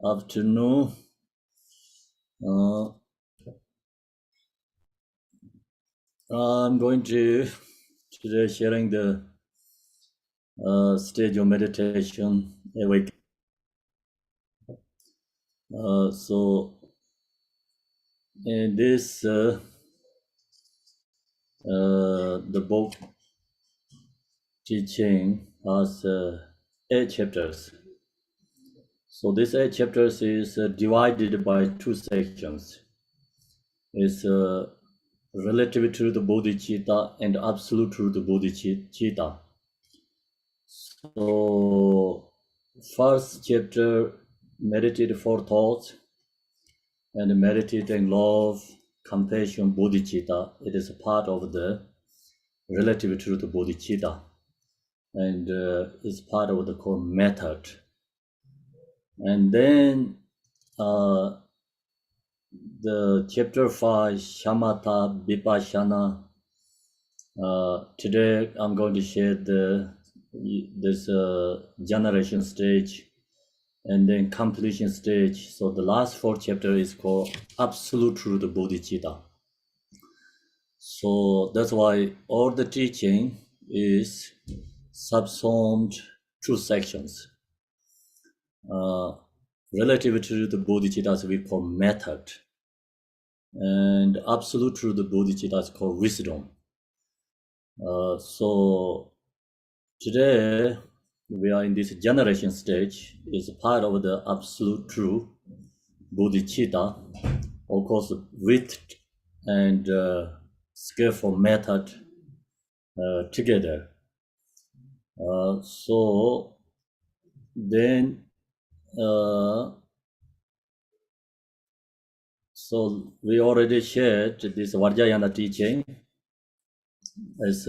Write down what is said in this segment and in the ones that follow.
afternoon. I'm going to today sharing the stage of meditation awake. So in this the book teaching has 8 chapters. So these 8 chapters is divided by 2 sections. It's relative to the bodhicitta and absolute truth bodhicitta. So first chapter, meditate 4 thoughts and meditating love, compassion, bodhicitta. It is a part of the relative truth bodhicitta and is part of the core method. And then the chapter 5, shamatha, vipassana. Today I'm going to share this generation stage and then completion stage. So the last 4 chapter is called absolute truth bodhicitta. So that's why all the teaching is subsumed 2 sections. Relative to the bodhicitta we call method, and absolute truth the bodhicitta is called wisdom. So today we are in this generation stage. Is part of the absolute true bodhicitta, of course, with and skillful method together. So then, so we already shared this Vajrayana teaching as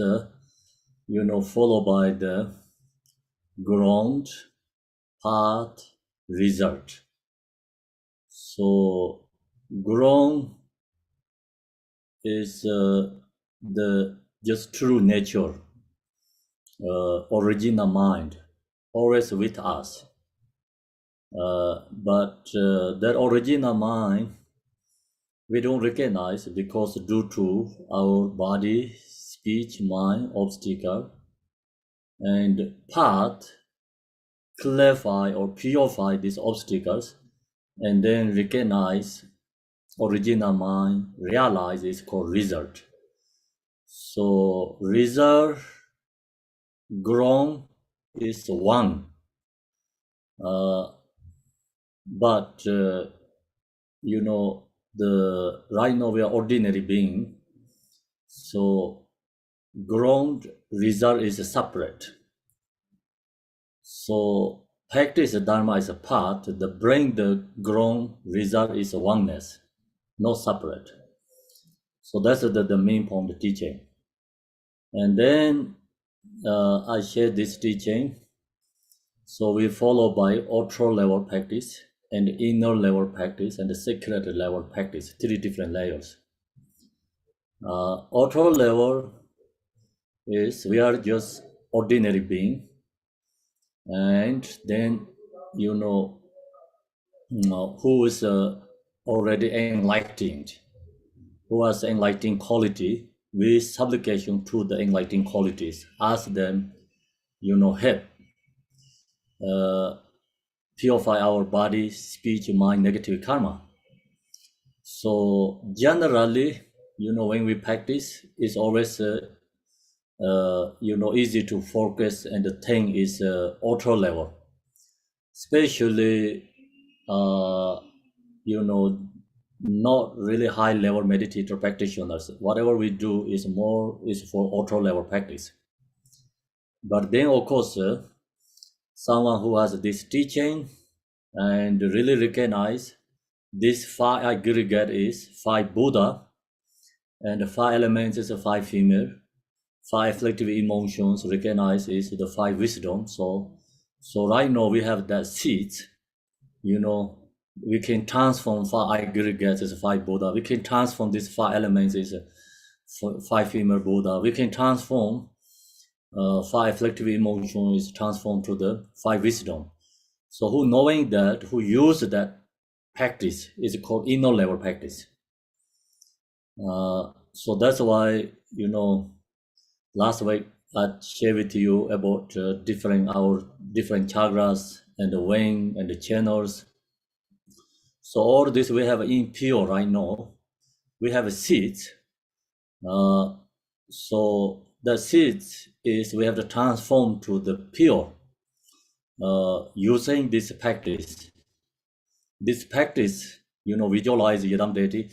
followed by the ground, path, result. So ground is the just true nature, original mind, always with us. But that original mind we don't recognize because due to our body, speech, mind, obstacle, and path clarify or purify these obstacles, and then recognize original mind, realize is called result. So result, ground is one, but the right now we are ordinary being, so ground result is separate. So practice dharma is a part, the bring the ground result is oneness, not separate. So that's the main point of the teaching. And then I share this teaching. So we follow by outer level practice and inner level practice and the secret level practice, 3 different layers. Outer level is we are just ordinary being, and then who is already enlightened, who has enlightening quality, with supplication to the enlightening qualities, ask them, help purify our body, speech, mind, negative karma. So generally, when we practice, it's always easy to focus, and the thing is outer level, especially not really high level meditator practitioners. Whatever we do is for outer level practice. But then of course someone who has this teaching and really recognize this 5 aggregate is 5 Buddha, and the 5 elements is 5 female, 5 afflictive emotions recognize is the 5 wisdom. So right now we have that seed, we can transform 5 aggregates as 5 Buddha. We can transform these 5 elements as 5 female Buddha. We can transform 5 afflictive emotions transformed to the 5 wisdom. So who knowing that, who use that practice is called inner level practice. So that's why, last week I shared with you about our different chakras and the wing and the channels. So all this we have impure right now. We have seeds. So the seeds is we have to transform to the pure using this practice. This practice, visualize Yadam deity,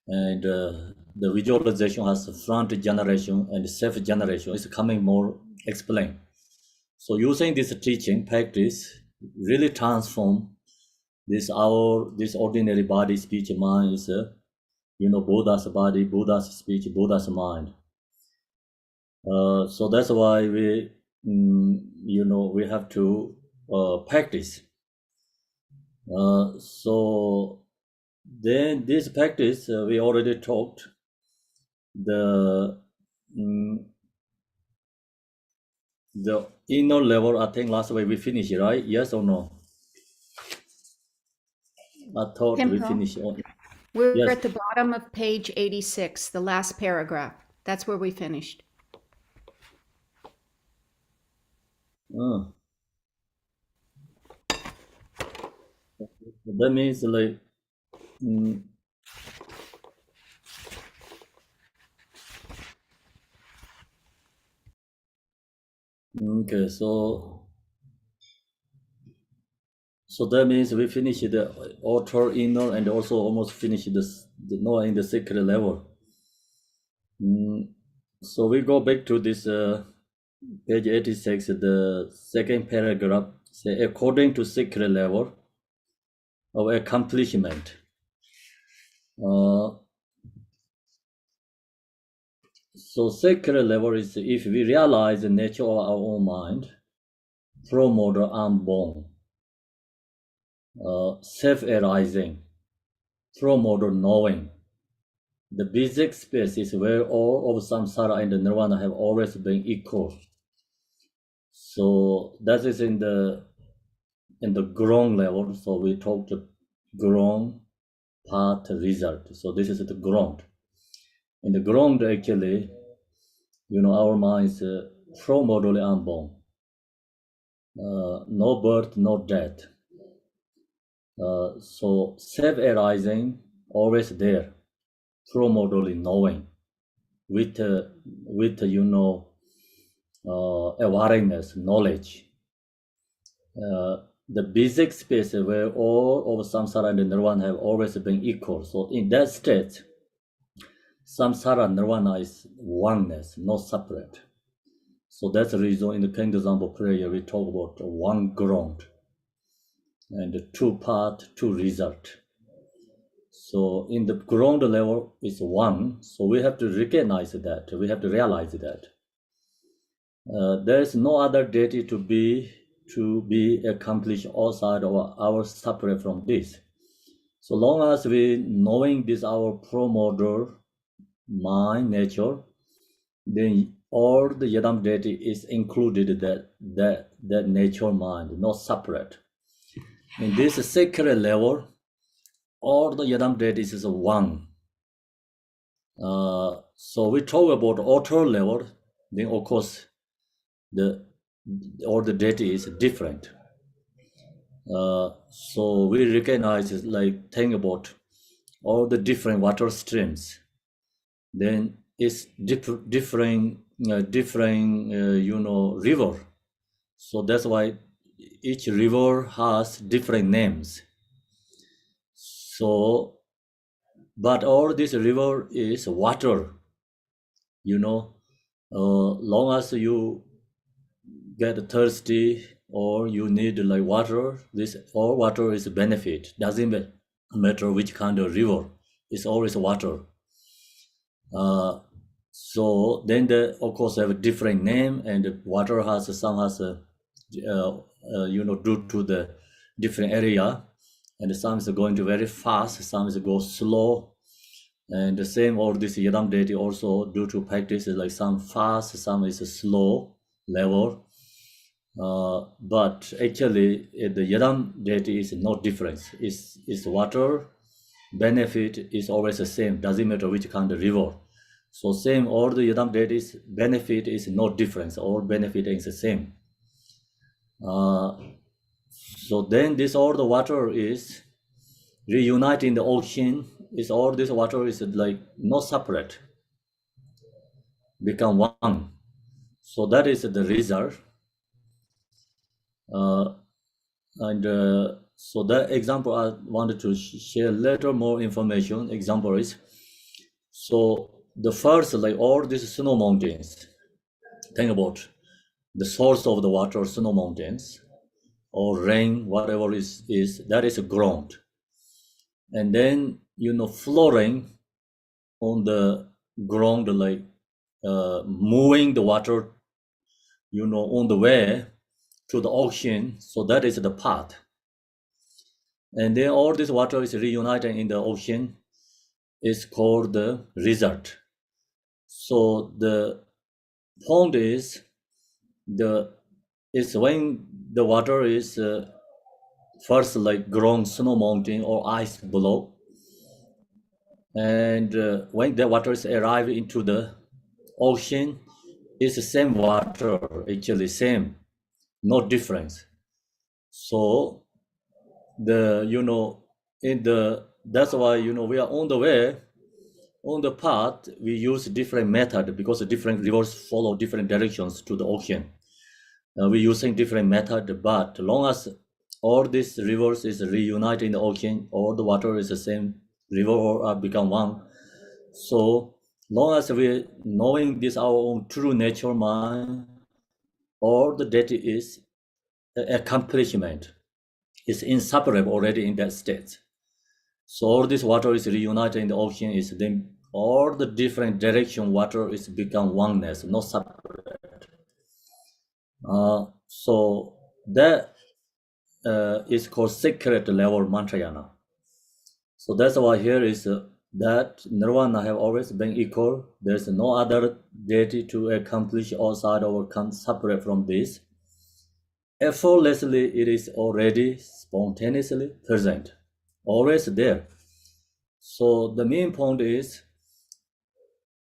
and the visualization has front generation and self generation. It's coming more explained. So using this teaching practice really transform this ordinary body, speech, mind is Buddha's body, Buddha's speech, Buddha's mind. So that's why we we have to practice. So then this practice we already talked the inner level. I think last week we finished, right? Yes or no? I thought we finished. We're Yes. at the bottom of page 86, the last paragraph. That's where we finished. That means like okay, so that means we finish the outer, inner, and also almost finish the knowing the secret level. So we go back to this page 86, the second paragraph. Say, according to secret level of accomplishment. So secret level is if we realize the nature of our own mind, pro-motor unborn, self-arising, pro-motor knowing. The basic space is where all of samsara and the nirvana have always been equal. So that is in the ground level. So we talked ground, path, result. So this is the ground. In the ground, actually, our mind is pro-modally unborn. No birth, no death. So self-arising, always there, pro-modally knowing, with awareness, knowledge. The basic space where all of samsara and nirvana have always been equal. So in that state, samsara and nirvana is oneness, not separate. So that's the reason in the King example prayer we talk about one ground and two path, two result. So in the ground level is one. So we have to recognize that. We have to realize that. There is no other deity to be accomplished outside of our separate from this. So long as we knowing this our pro-motor mind nature, then all the Yadam deity is included that nature mind, not separate. In this sacred level, all the Yadam deities is one. So we talk about outer level, then of course all the deity is different. So we recognize it, like think about all the different water streams. Then it's different river. So that's why each river has different names. So, but all this river is water. Long as you get thirsty or you need like water, this all water is a benefit. Doesn't matter which kind of river, it's always water. So then they of course have a different name, and water some has a due to the different area, and some is going to very fast, some is go slow, and the same all this Yadam deity also due to practice is like some fast, some is a slow level. But actually, the Yadam deity is no difference. Is water benefit is always the same. Doesn't matter which kind of river. So same all the Yadam deities benefit is no difference. All benefit is the same. So then this all the water is reunite in the ocean. Is all this water is like not separate, become one. So that is the result. And so that example I wanted to share later more information. Example is, so the first, like all these snow mountains, think about the source of the water, snow mountains, or rain, whatever is that is ground. And then, flowing on the ground, like moving the water, on the way to the ocean. So that is the path. And then all this water is reunited in the ocean, is called the result. So the point is when the water is first like grown snow mountain or ice below, and when the water is arrived into the ocean, it's the same water, actually same, no difference. So that's why we are on the way, on the path. We use different method because different rivers follow different directions to the ocean. We're using different method, but long as all these rivers is reunited in the ocean, all the water is the same river or become one. So long as we knowing this our own true nature mind, all the deity is accomplishment, is inseparable already in that state. So all this water is reunited in the ocean, is then all the different direction water is become oneness, not separate. So that is called secret level mantrayana. So that's why here is that nirvana have always been equal. There's no other deity to accomplish outside or come separate from this. Effortlessly, it is already spontaneously present, always there. So the main point is,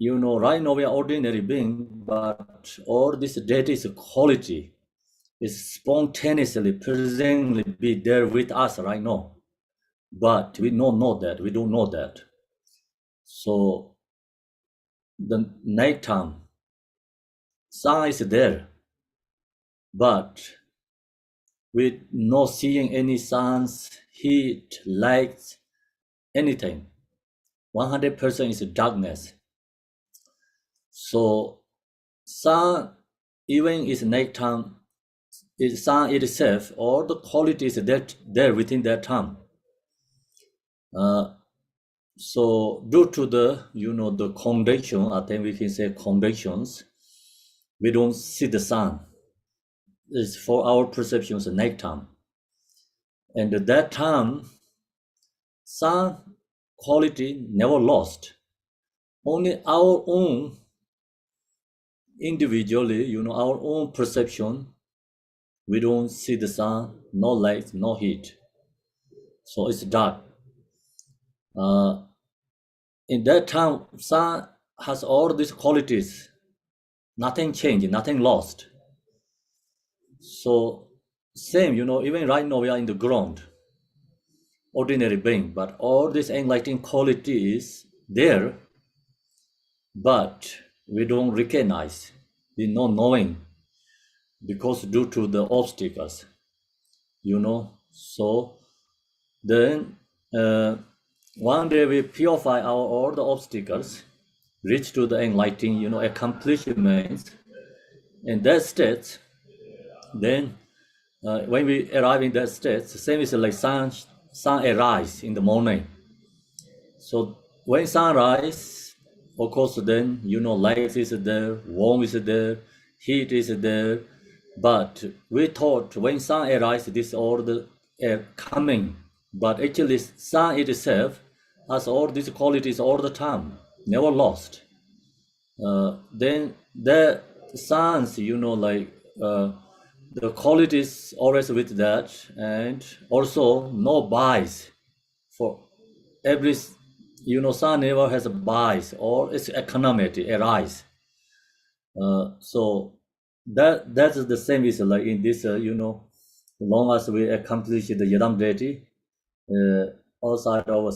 right now we are ordinary being, but all this deity's quality is spontaneously, presently be there with us right now. But we don't know that. We don't know that. So the nighttime, sun is there, but with no seeing any suns, heat, lights, anything. 100% is darkness. So sun, even is nighttime, is sun itself, all the qualities that there within that time. So due to the the convection, I think we can say convections, we don't see the sun. It's for our perceptions at nighttime. And at that time, sun quality never lost. Only our own individually, our own perception, we don't see the sun, no light, no heat. So it's dark. In that time, sun has all these qualities. Nothing changed, nothing lost. So same, even right now we are in the ground, ordinary being, but all this enlightening quality is there, but we don't recognize, we not knowing, because due to the obstacles, So then one day we purify all the obstacles, reach to the enlightening, accomplishments. In that state, then when we arrive in that state, the same is like sun arise in the morning. So when sun rise, of course, then light is there, warmth is there, heat is there. But we thought when sun arise, this all the air coming. But actually, sun itself has all these qualities all the time, never lost. Then the suns, the quality is always with that, and also no bias for every, sun never has a bias or its economy arise. So that's the same is like in this, long as we accomplish the yadam deity, outside our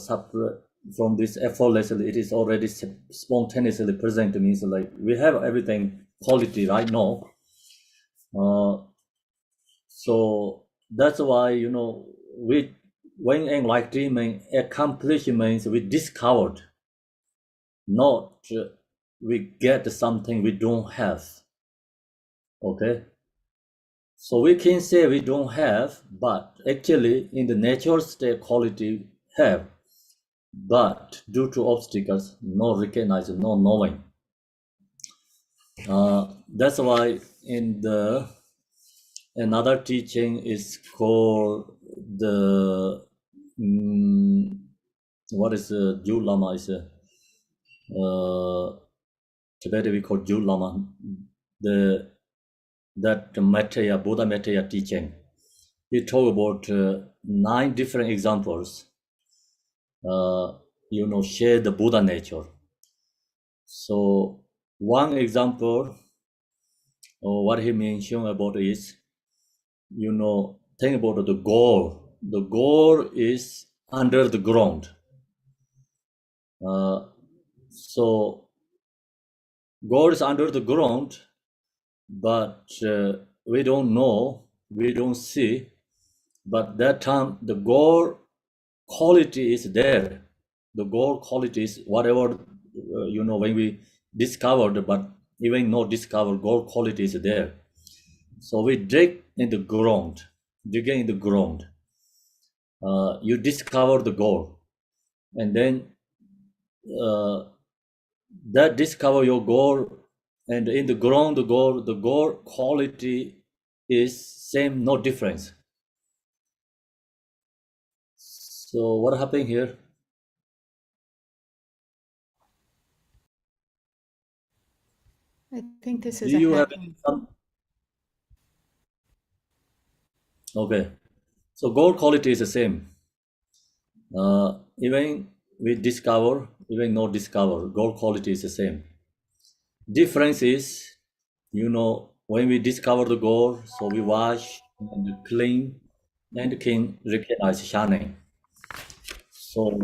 from this effortlessly, it is already spontaneously present. Means like we have everything quality right now. So that's why we when enlightenment accomplishments we discovered, not we get something we don't have. Okay, so we can say we don't have, but actually in the natural state quality have, but due to obstacles, no recognize, no knowing. That's why in the another teaching is called the what is Ju Lama is Tibet we call Ju Lama, the that Maitreya Buddha Maitreya teaching. He talk about 9 different examples. Share the Buddha nature. So one example, what he mentioned about is, think about the goal. The goal is under the ground. So gold is under the ground, but we don't know, we don't see. But that time the gold quality is there. The gold quality is whatever when we discovered, but even not discovered, gold quality is there. So we dig in the ground, digging in the ground. You discover the gold, and then that discover your gold, and in the ground, the gold quality is same, no difference. So what happened here? I think this Do is a you have hacking. some? Okay, so gold quality is the same. Even we discover, even not discover, gold quality is the same. Difference is, when we discover the gold, so we wash and clean and can recognize shining. So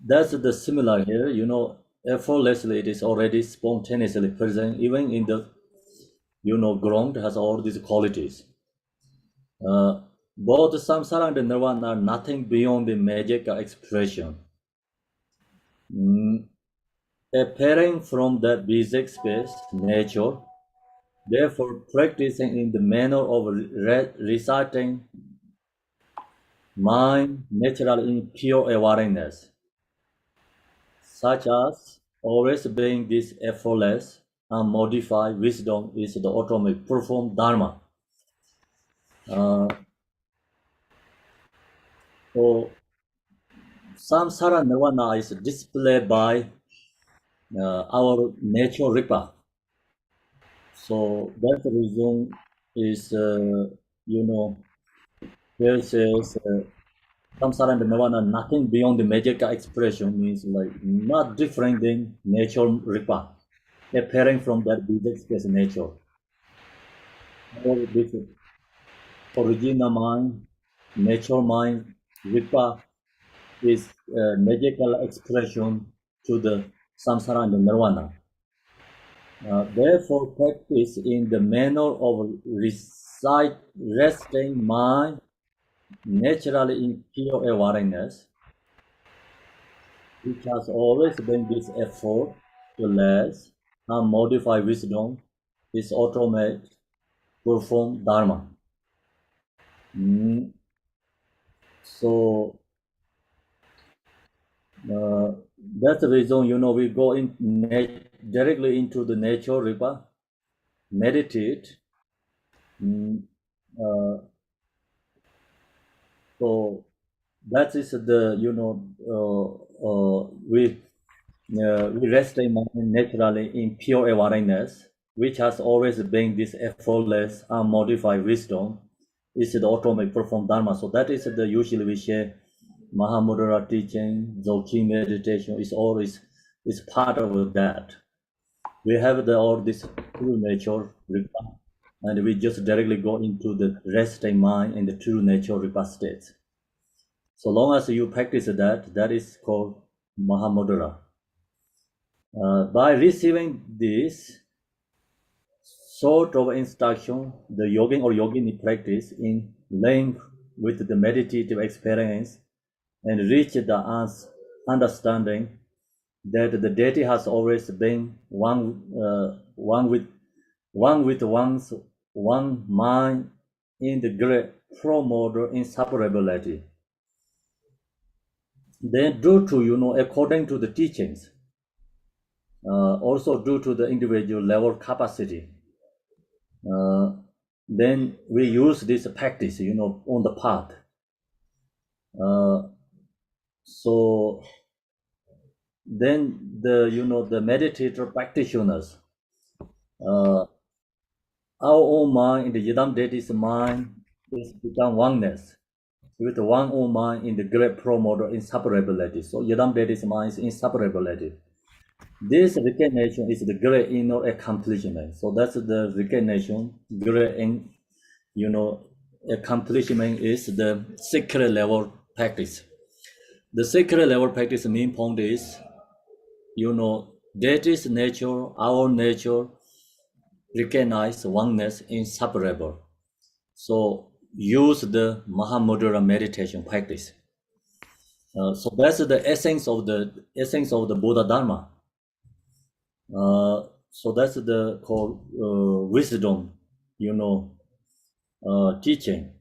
that's the similar here, effortlessly it is already spontaneously present, even in the, ground has all these qualities. Both samsara and nirvana are nothing beyond the magical expression. Appearing from that basic space, nature, therefore practicing in the manner of reciting mind naturally in pure awareness, such as always being this effortless, unmodified wisdom is the ultimate performed dharma. So samsara nirvana is displayed by our nature ripa. So that reason is, here says samsara and nirvana nothing beyond the magical expression, means like not different than nature ripa, appearing from that basic space nature. Or this original mind, nature mind, ripa is a magical expression to the samsara and the nirvana. Therefore, practice in the manner of resting mind naturally in pure awareness, which has always been this effort to less and modify wisdom, is automate, perform dharma. So that's the reason, we go in directly into the nature river, meditate. So that is the, we rest in mind naturally in pure awareness. which has always been this effortless, unmodified wisdom, is the automatic performed dharma. So that is the usually we share Mahamudra teaching, Dzogchen meditation is always is part of that. We have all this true nature, and we just directly go into the resting mind and the true nature Ripa states. So long as you practice that, that is called Mahamudra. By receiving this sort of instruction, the yogin or yogini practice in link with the meditative experience and reach the understanding that the deity has always been one with one mind in the great pro-model inseparability. Then due to, according to the teachings, also due to the individual level capacity, then we use this practice, on the path. So then the meditator practitioners, our own mind in the Yidam deity's mind is become oneness with one own mind in the great pro-model inseparability. So Yidam deity's mind is inseparability. This recognition is the great inner accomplishment. So that's the recognition, great accomplishment is the secret level practice. The secret level practice main point is, deity's nature, our nature, recognize oneness inseparable. So use the Mahamudra meditation practice. So that's the essence of the Buddha Dharma. So that's the called wisdom, teaching.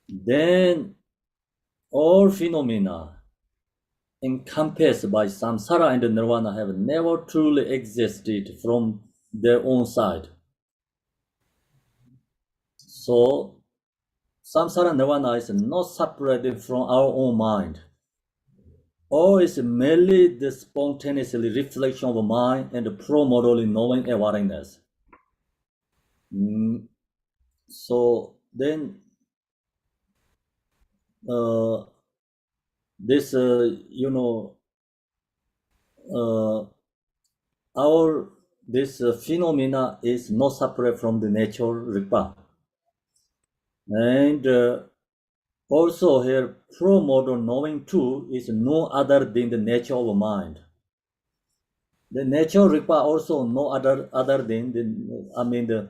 Then all phenomena encompassed by samsara and nirvana have never truly existed from their own side. So samsara nirvana is not separated from our own mind, or is merely the spontaneous reflection of mind and pro-modally knowing awareness. So then this our this phenomena is not separate from the nature Rigpa. And also here pro-modal knowing too is no other than the nature of mind. The nature Rigpa also no other than the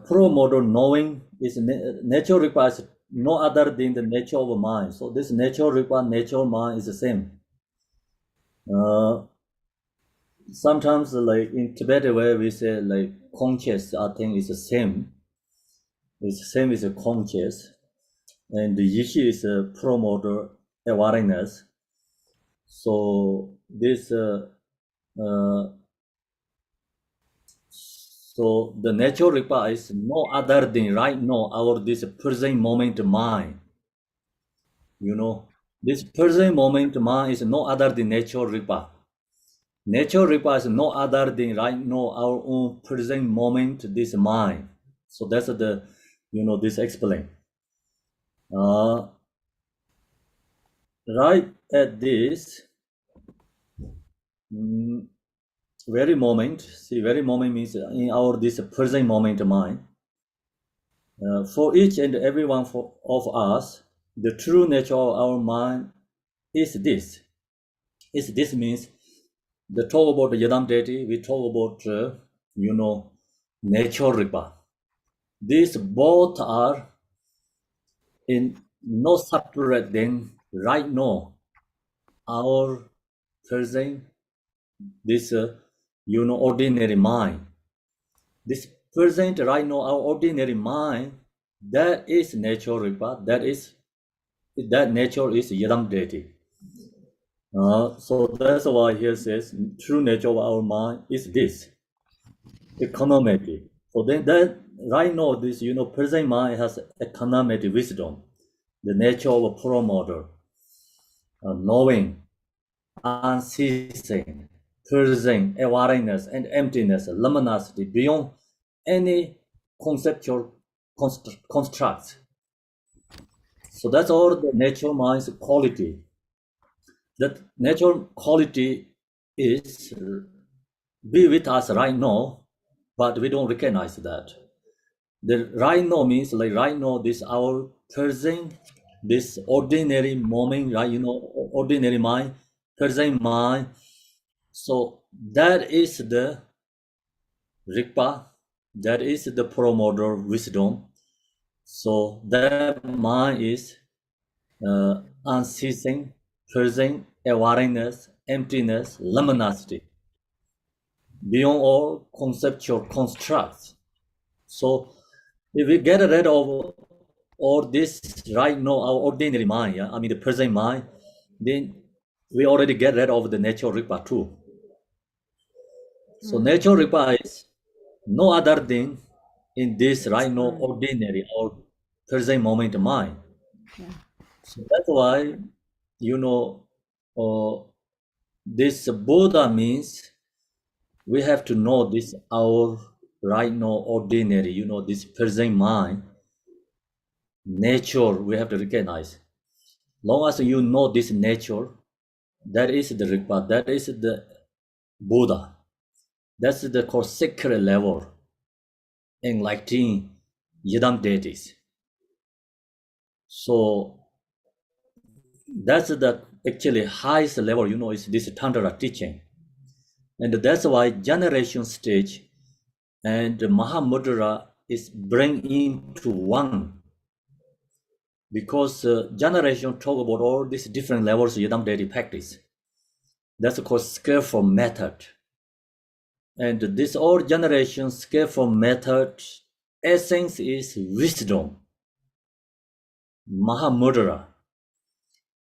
pro-modal knowing is nature Rigpa is no other than the nature of mind. So this nature Rigpa, nature mind is the same. Sometimes like in Tibetan way we say like conscious, I think is the same. It's the same as a conscious, and the Yishi is a promoter awareness. So this so the natural Ripa is no other than right now our this present moment mind. This present moment mind is no other than natural Ripa. Natural Ripa is no other than right now our own present moment this mind. So that's the this explain. Right at this very moment, see, very moment means in our this present moment mind. For each and every one of us, the true nature of our mind is this. This means the talk about the Yadam deity, we talk about nature Ripa. These both are in no separate than right now our present this ordinary mind. This present right now our ordinary mind, that is nature Ripa, that nature is Yadam deity. So that's why here says true nature of our mind is this economic. So then that right now this present mind has economic wisdom, the nature of a promoter, knowing, unceasing, purging, awareness, and emptiness, luminosity, beyond any conceptual constructs. So that's all the natural mind's quality. That natural quality is be with us right now, but we don't recognize that. The right now means like right now, this our present, this ordinary moment, right? Ordinary mind, present mind. So that is the Rigpa, that is the promoter wisdom. So that mind is unceasing, present, awareness, emptiness, luminosity, beyond all conceptual constructs. So if we get rid of all this right now, our ordinary mind, yeah, I mean the present mind, then we already get rid of the natural Rigpa too. So natural Rigpa is no other thing in this right now ordinary or present moment mind. Yeah. So that's why, you know, this Buddha means we have to know this our right now ordinary, this present mind, nature, we have to recognize. Long as you know this nature, that is the Rigpa, that is the Buddha. That's the core secret level enlightening Yidam deities. So that's the actually highest level, is this Tantra teaching. And that's why generation stage and Mahamudra is bringing to one. Because generation talk about all these different levels of Yidam deity practice. That's called skillful method. And this all generation skillful method essence is wisdom, Mahamudra.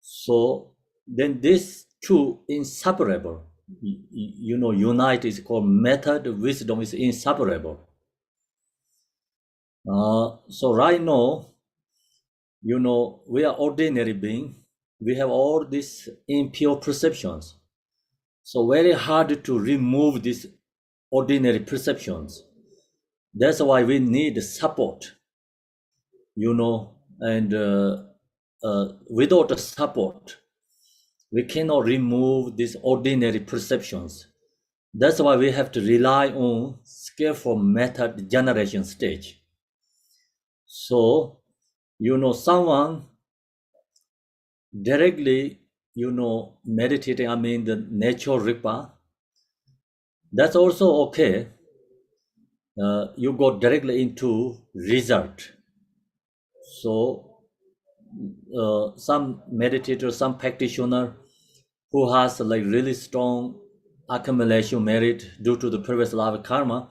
So then these two inseparable, unite is called method, wisdom is inseparable. So right now, we are ordinary being. We have all these impure perceptions. So very hard to remove these ordinary perceptions. That's why we need support, and without support, we cannot remove these ordinary perceptions. That's why we have to rely on skillful method generation stage. So, someone directly, meditating, I mean the natural Rigpa, that's also okay. You go directly into result. So some meditator, some practitioner who has like really strong accumulation merit due to the previous life karma,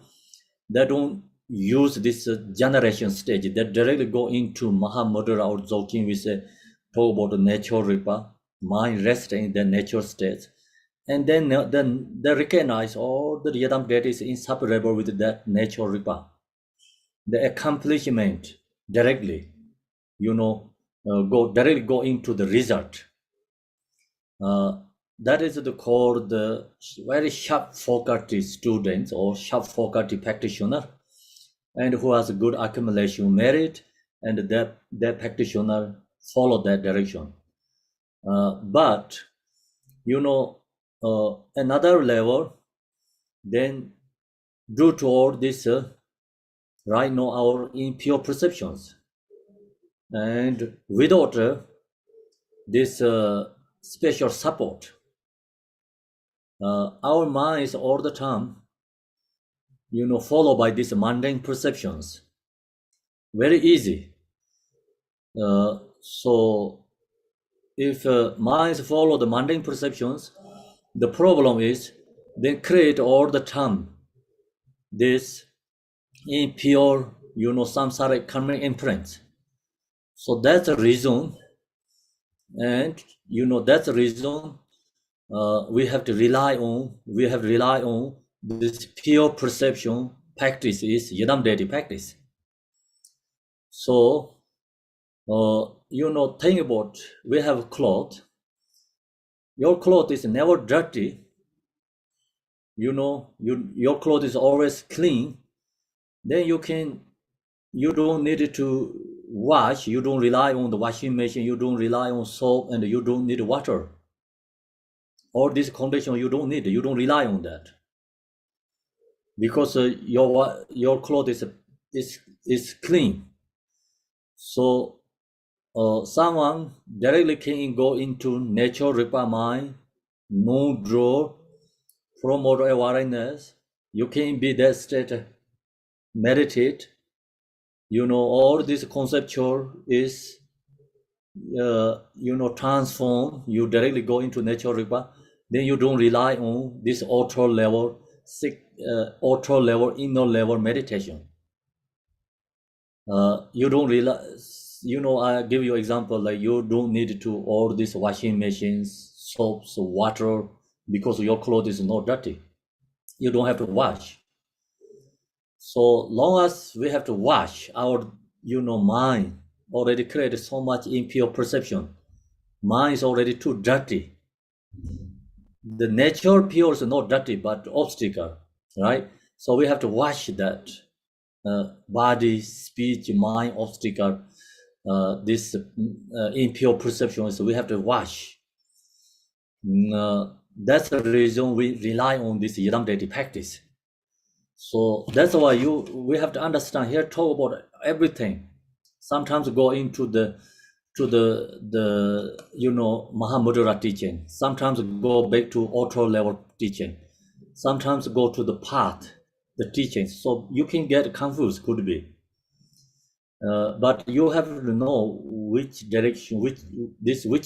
they don't use this generation stage. They directly go into Mahamudra or Dzogchen. We say talk about the natural Rigpa, mind resting in the natural state. And then they recognize all the Yidam deities inseparable with that natural Rigpa. The accomplishment directly, directly go into the result. That is the core, the very sharp faculty students or sharp faculty practitioner, and who has a good accumulation merit, and that practitioner follow that direction. But another level, then due to all this, right now our impure perceptions, and without this special support, our mind is all the time, followed by these mundane perceptions. Very easy. So if minds follow the mundane perceptions, the problem is they create all the time this impure, samsaric karmic imprints. So that's the reason, and that's the reason we have to rely on this pure perception practice is Yidam deity practice. So think about, we have cloth. Your cloth is never dirty your clothes is always clean, then you don't need to wash. You don't rely on the washing machine. You don't rely on soap, and you don't need water. All these conditions you don't need. You don't rely on that because your clothes is clean. So someone directly can go into nature requirement, no draw, promote awareness. You can be that state, meditate. All this conceptual is transform. You directly go into nature requirement. Then you don't rely on this auto level, inner level meditation. You don't realize, I give you example, like you don't need to all these washing machines, soaps, water, because your clothes is not dirty. You don't have to wash. So long as we have to wash our, mind already created so much impure perception. Mind is already too dirty. The nature pure is not dirty, but obstacle, right? So we have to wash that body, speech, mind, obstacle, this impure perception. So we have to wash. That's the reason we rely on this Yidam deity practice. So that's why we have to understand here, talk about everything. Sometimes go into the Mahamudra teaching. Sometimes go back to auto level teaching. Sometimes go to the path, the teachings. So you can get confused, could be. But you have to know which direction, which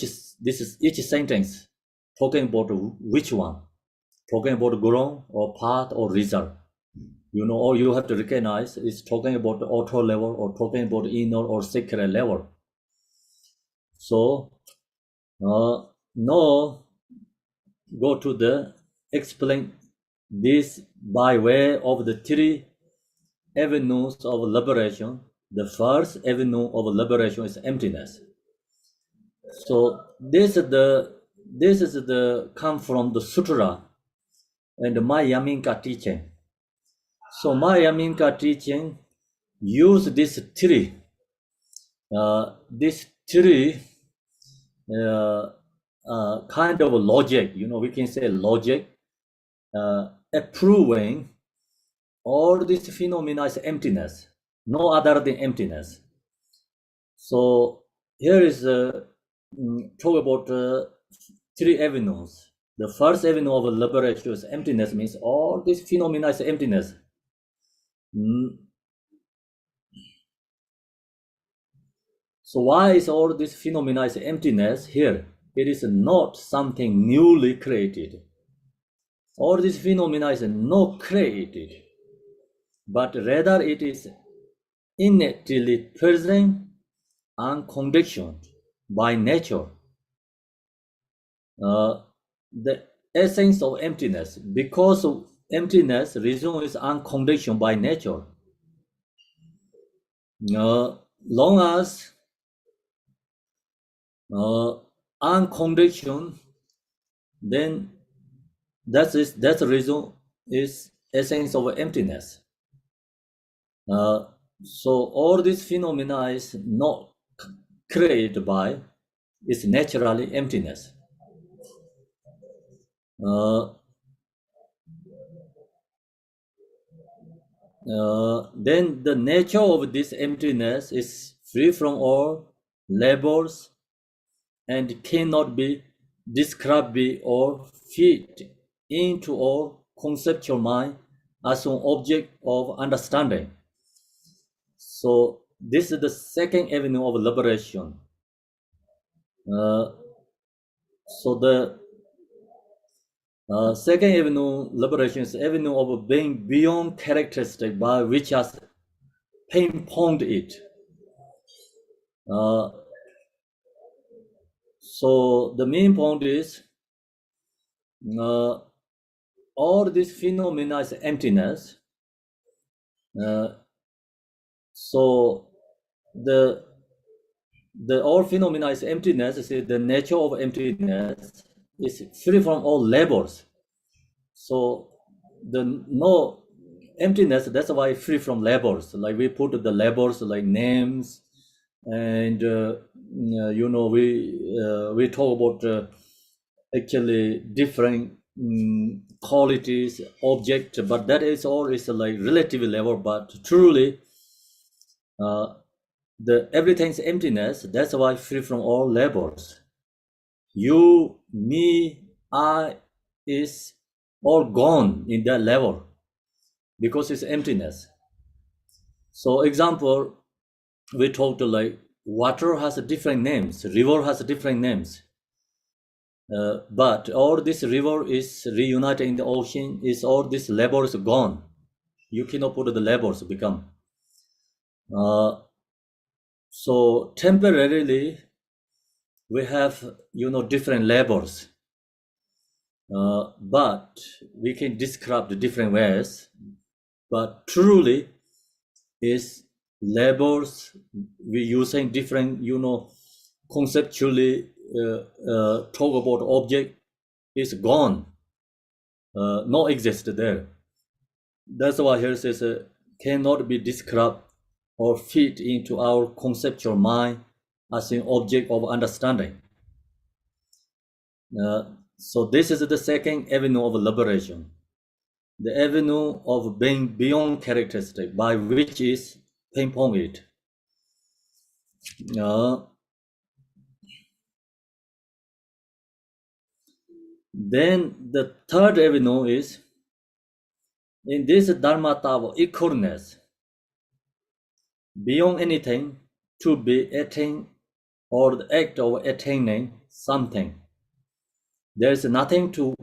is each sentence talking about which one, talking about ground or path or result. Or you have to recognize it's talking about the auto level or talking about inner or sacred level. So now go to the explain this by way of the three avenues of liberation. The first avenue of liberation is emptiness. So this is the come from the sutra and the Mayaminka teaching. So Mayaminka teaching use this three kind of logic. We can say logic approving all this phenomena is emptiness, no other than emptiness. So here is talk about three avenues. The first avenue of liberation is emptiness, means all this phenomena is emptiness. So why is all this phenomena is emptiness here? It is not something newly created. All this phenomena is not created, but rather it is innately present and conditioned by nature. The essence of emptiness, because of emptiness, reason is unconditioned by nature. Long as unconditioned, then that's the reason is essence of emptiness. So all this phenomena is not created by, it's naturally emptiness. Then the nature of this emptiness is free from all labels and cannot be described or fit into all conceptual mind as an object of understanding. So this is the second avenue of liberation. So the second avenue liberation is avenue of being beyond characteristic by which has pinpoint it. So the main point is all this phenomena is emptiness. So the all phenomena is emptiness. Is the nature of emptiness is free from all labels. So the no emptiness. That's why free from labels. Like we put the labels like names, and we talk about actually different qualities, object, but that is all is like relative level. But truly, the everything's emptiness. That's why free from all labels. You, me, I is all gone in that level because it's emptiness. So example, we talked like water has different names, river has different names. But all this river is reunited in the ocean, is all this label is gone. You cannot put the labels become. So temporarily we have different labels, but we can describe the different ways. But truly, is labels we using different conceptually talk about object is gone, no exist there. That's why here says cannot be described or fit into our conceptual mind as an object of understanding. So this is the second avenue of liberation, the avenue of being beyond characteristic, by which is pinpoint it. Then the third avenue is in this dharma tava, equalness, beyond anything, to be attained or the act of attaining something. There is nothing to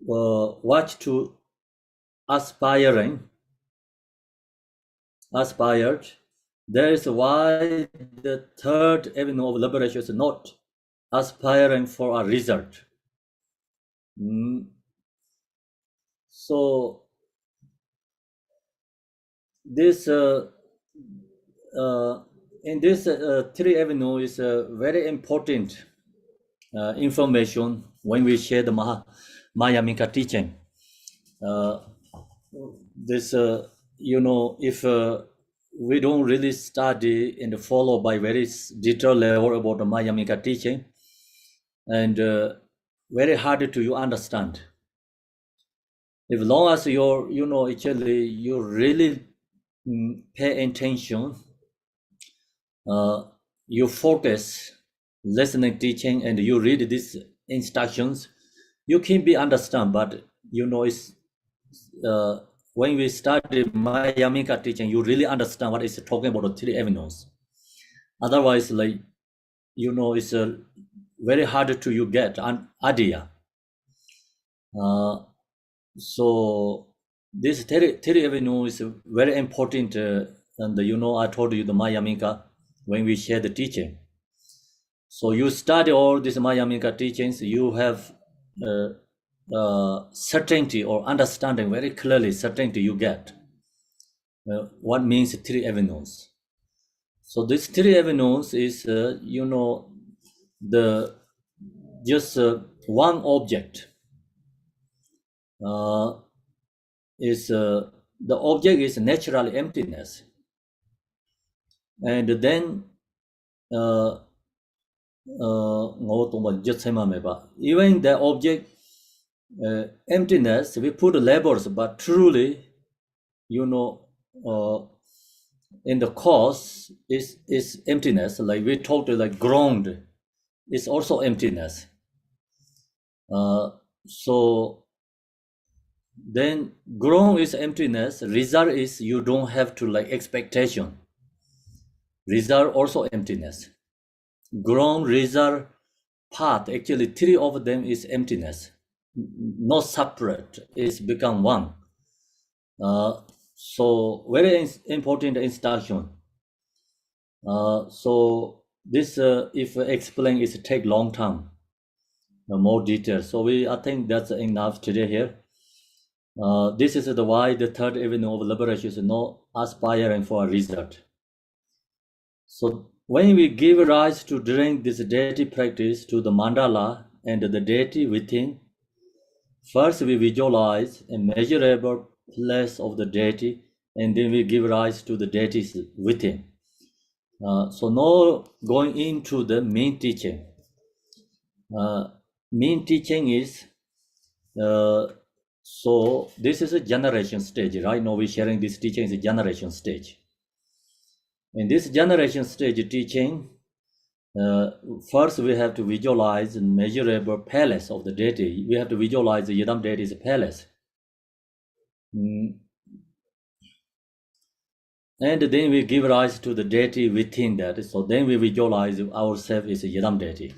watch to aspired. That is why the third avenue of liberation is not aspiring for a result. So this in this three avenue is very important information when we share the Mayamika teaching. This if we don't really study and follow by very detailed level about the Mayamika teaching, and very hard to you understand. If long as you're actually you really pay attention, you focus listening teaching and you read these instructions, you can be understand. But it's when we study Mayamika teaching, you really understand what is talking about the three avenues. Otherwise, like it's very hard to you get an idea. So this three avenue is very important, and I told you the Mayamika when we share the teaching. So you study all these Mayamika teachings, you have certainty or understanding very clearly. Certainty you get what means three avenues. So these three avenues is the just one object. Is the object is naturally emptiness, and then even the object emptiness, we put labels, but truly, in the cause is emptiness. Like we talked, like ground is also emptiness. So then ground is emptiness. Result is you don't have to like expectation. Result also emptiness. Ground, result, path, actually three of them is emptiness. Not separate, it's become one. So very important instruction. So this if explain is take long time, more details. So I think that's enough today here. This is the why the third avenue of liberation is not aspiring for a result. So when we give rise to during this deity practice to the mandala and the deity within, First, we visualize a measurable place of the deity, and then we give rise to the deities within. So now going into the main teaching. Main teaching is, so this is a generation stage. Right now we're sharing this teaching is a generation stage. In this generation stage teaching, first we have to visualize a measurable palace of the deity. We have to visualize the Yidam deity's palace. And then we give rise to the deity within that. So then we visualize ourselves as a Yidam deity.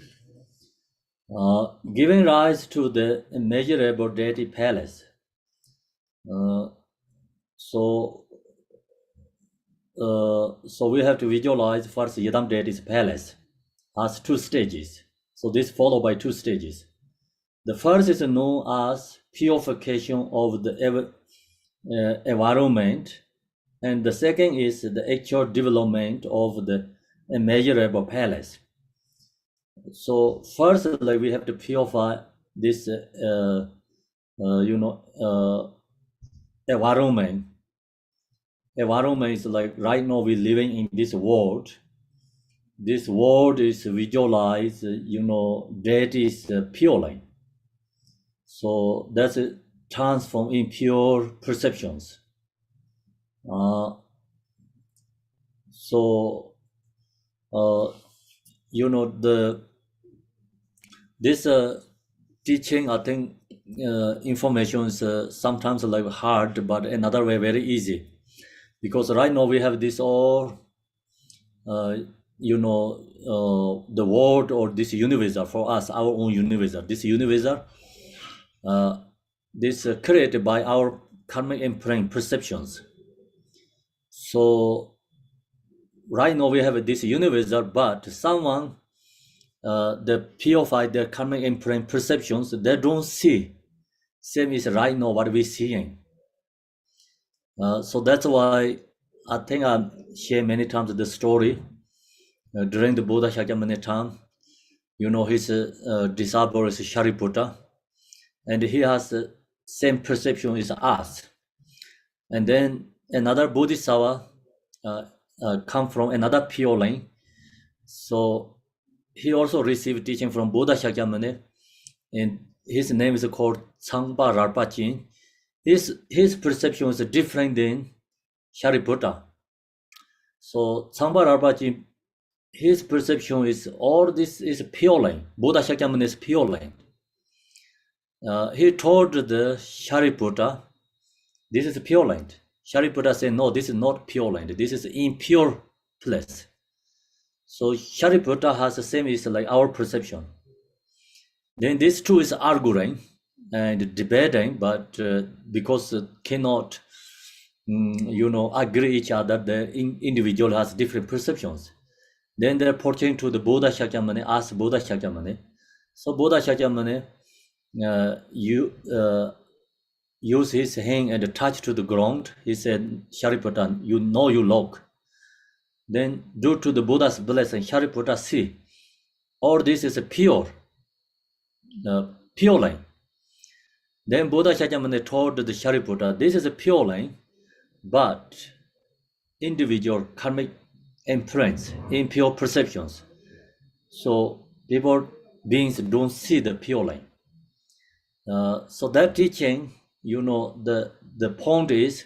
Giving rise to the immeasurable deity palace. So we have to visualize first Yidam deity's palace as two stages. So this followed by two stages. The first is known as purification of the environment, and the second is the actual development of the immeasurable palace. So first, like we have to purify this, environment. Environment is like right now we're living in this world. This world is visualized, that is purely. So that's a transform in pure perceptions. This teaching, I think information is sometimes like hard, but another way very easy, because right now we have this all, the world or this universe for us, our own universe. This universe, this created by our karmic imprint perceptions. So right now we have this universe, but someone they purify their karmic imprint perceptions. They don't see same is right now what we're seeing. So that's why I think I share many times the story during the Buddha Shakyamuni time. His disciple is Shariputra, and he has the same perception as us. And then another Bodhisattva come from another pure line. So he also received teaching from Buddha Shakyamuni, and his name is called Tsangpa Rinpoche. His perception is different than Shariputra. So Tsangpa Rinpoche, his perception is all this is pure line. Buddha Shakyamuni is pure line. He told the Shariputra, this is pure line. Shariputra said, no, this is not pure line. This is impure place. So Shariputra has the same is like our perception. Then these two is arguing and debating, but because cannot, agree each other, the individual has different perceptions. Then they're portraying to the Buddha Shakyamuni, ask Buddha Shakyamuni. So Buddha Shakyamuni, use his hand and touch to the ground. He said, Shariputra, you look. Then due to the Buddha's blessing, Shariputra see, all this is a pure line. Then Buddha Shakyamuni told the Shariputra, this is a pure line, but individual karmic imprints, impure perceptions. So beings don't see the pure line. So that teaching, the point is,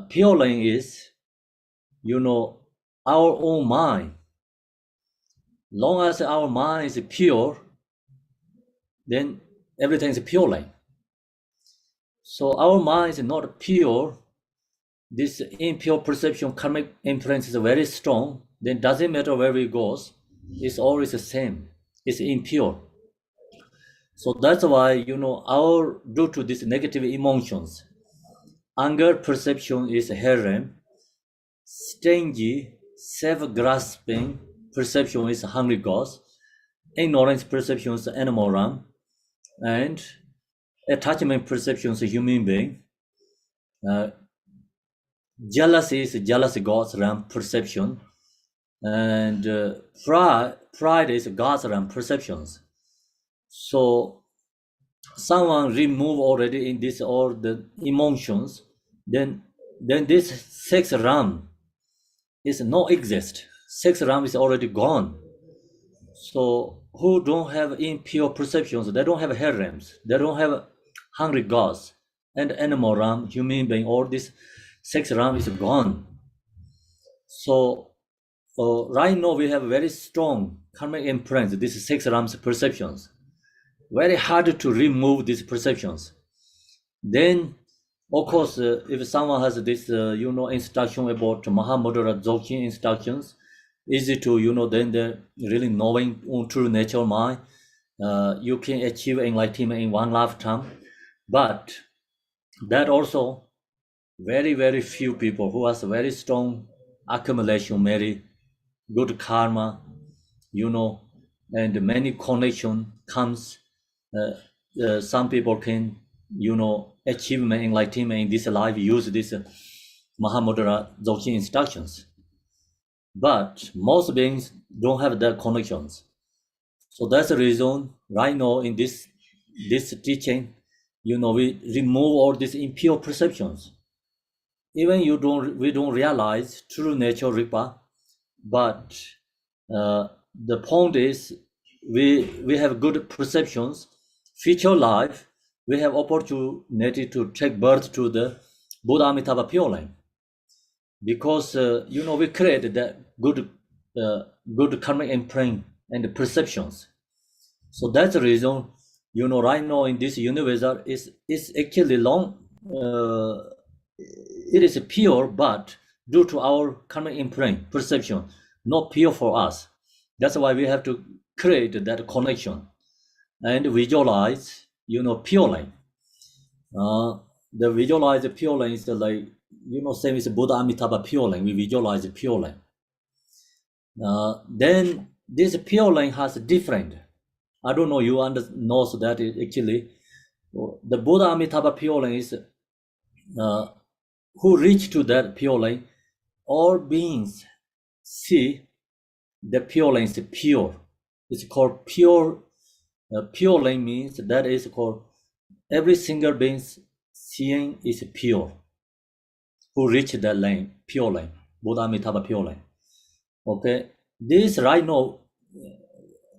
pure line is, our own mind. Long as our mind is pure, then everything is pure line. So our mind is not pure. This impure perception, karmic influence is very strong. Then doesn't matter where we go, it's always the same. It's impure. So that's why, due to these negative emotions, anger perception is harem, stingy, self-grasping perception is hungry ghost, ignorance perception is animal ram, and attachment perception is human being. Jealousy is jealous God's ram perception, and pride is God's ram perceptions. So someone remove already in this all the emotions, then this sex realm is not exist. Sex realm is already gone. So who don't have impure perceptions, they don't have hell realms, they don't have hungry gods, and animal realm, human being, all this sex realm is gone. So right now we have very strong karmic imprints, these sex realms perceptions. Very hard to remove these perceptions. Then, of course, if someone has this, instruction about Mahamudra Dzogchen instructions, easy to, then they're really knowing on true nature of mind. You can achieve enlightenment in one lifetime. But that also very, very few people who has very strong accumulation, very good karma, and many connection comes. Some people can, achievement enlightenment in this life use this Mahamudra Dzogchen instructions. But most beings don't have that connections. So that's the reason right now in this teaching, we remove all these impure perceptions. Even we don't realize true nature Ripa, but the point is we have good perceptions. Future life, we have opportunity to take birth to the Buddha Amitabha Pure Land, because we create that good karmic imprint and perceptions. So that's the reason, right now in this universe is actually long. It is pure, but due to our karmic imprint perception, not pure for us. That's why we have to create that connection and visualize, pure line. The visualize pure line is like, same as Buddha Amitabha pure line. We visualize pure line. Then this pure line has different. I don't know, you knows that actually. The Buddha Amitabha pure line is who reach to that pure line, all beings see the pure line is pure. It's called pure. Pure line means that is called every single being seeing is pure. Who reach that line, pure line, Buddha Amitabha pure line. Okay, this right now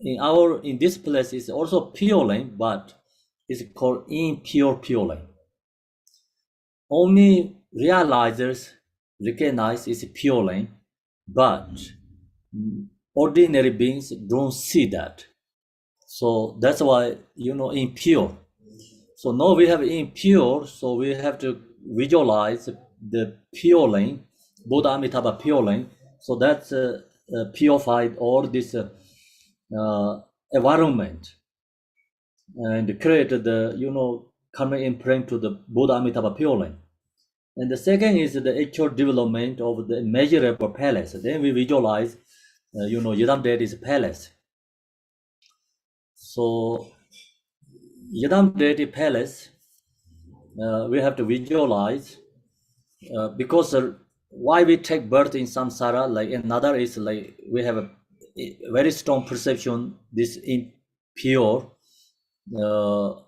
in this place is also pure line, but it's called impure pure line. Only realizers recognize it's pure line, but ordinary beings don't see that. So that's why, impure. So now we have impure, so we have to visualize the pure line, Buddha Amitabha pure line. So that's purified all this environment and create the, karmic imprint to the Buddha Amitabha pure line. And the second is the actual development of the immeasurable palace. Then we visualize, Yidam deity's palace. So Yidam deity palace, we have to visualize because why we take birth in samsara, like another is like we have a very strong perception, this impure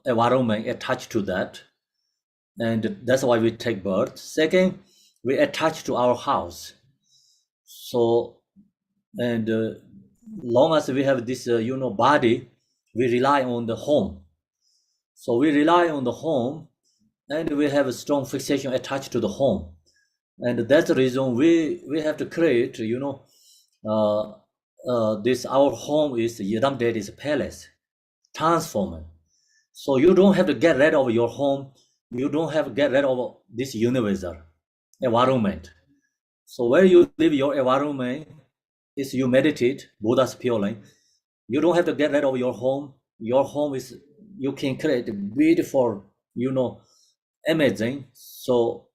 environment attached to that. And that's why we take birth. Second, we attach to our house. So, and long as we have this, body, we rely on the home. So we rely on the home, and we have a strong fixation attached to the home. And that's the reason we have to create, this our home is Yidam deity's palace, transformer. So you don't have to get rid of your home. You don't have to get rid of this universal environment. So where you live your environment is you meditate, Buddha's pure line. You don't have to get rid of your home. Your home is, you can create beautiful, amazing. So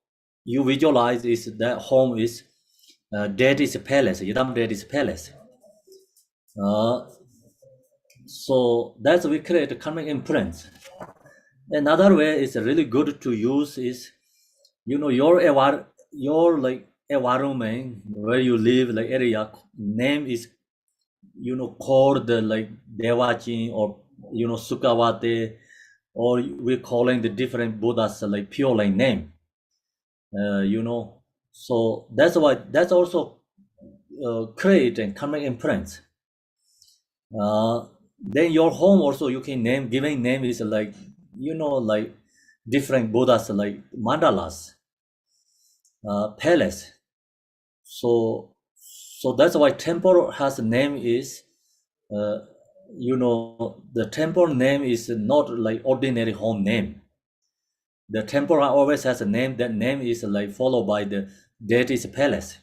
you visualize is that home is deity's palace, Yidam deity's palace. So that's we create karmic imprints. Another way is really good to use is, your like environment where you live, like area name is, called like Devachi or Sukhavate or we're calling the different Buddhas like pure like name. So that's why that's also create and karmic imprints. Then your home also you can name, giving name is like like different Buddhas like mandalas, palace. So that's why temple has a name is uh, the temple name is not like ordinary home name. The temple always has a name. That name is like followed by the deity's palace.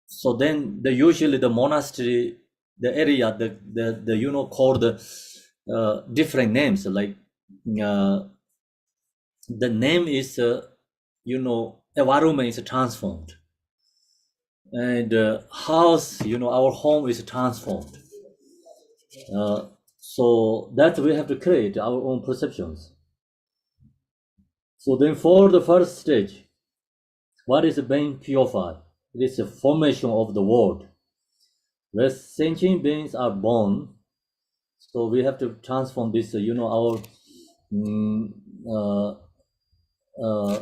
So then usually the monastery, the area, the called different names. Like the name is environment is transformed, and house, our home is transformed. So that we have to create our own perceptions. So then for the first stage, what is being purified? It is the formation of the world. Where sentient beings are born, so we have to transform this, our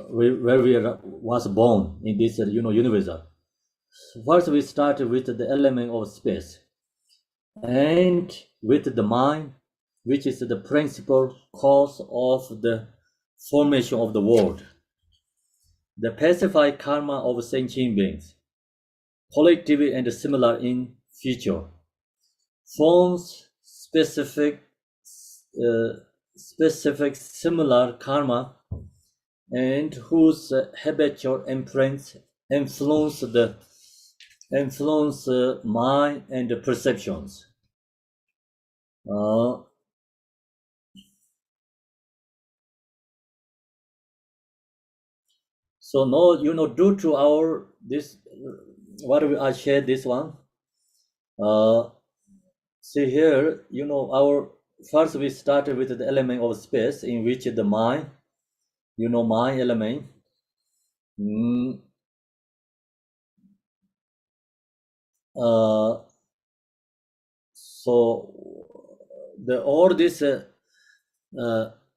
where we was born in this, universe. First, we start with the element of space, and with the mind, which is the principal cause of the formation of the world. The pacified karma of sentient beings, collective and similar in feature, forms specific similar karma, and whose habitual imprints influence mind and perceptions. So now, due to our this, I shared this one. See here, our first we started with the element of space, in which the mind, mind element. So all this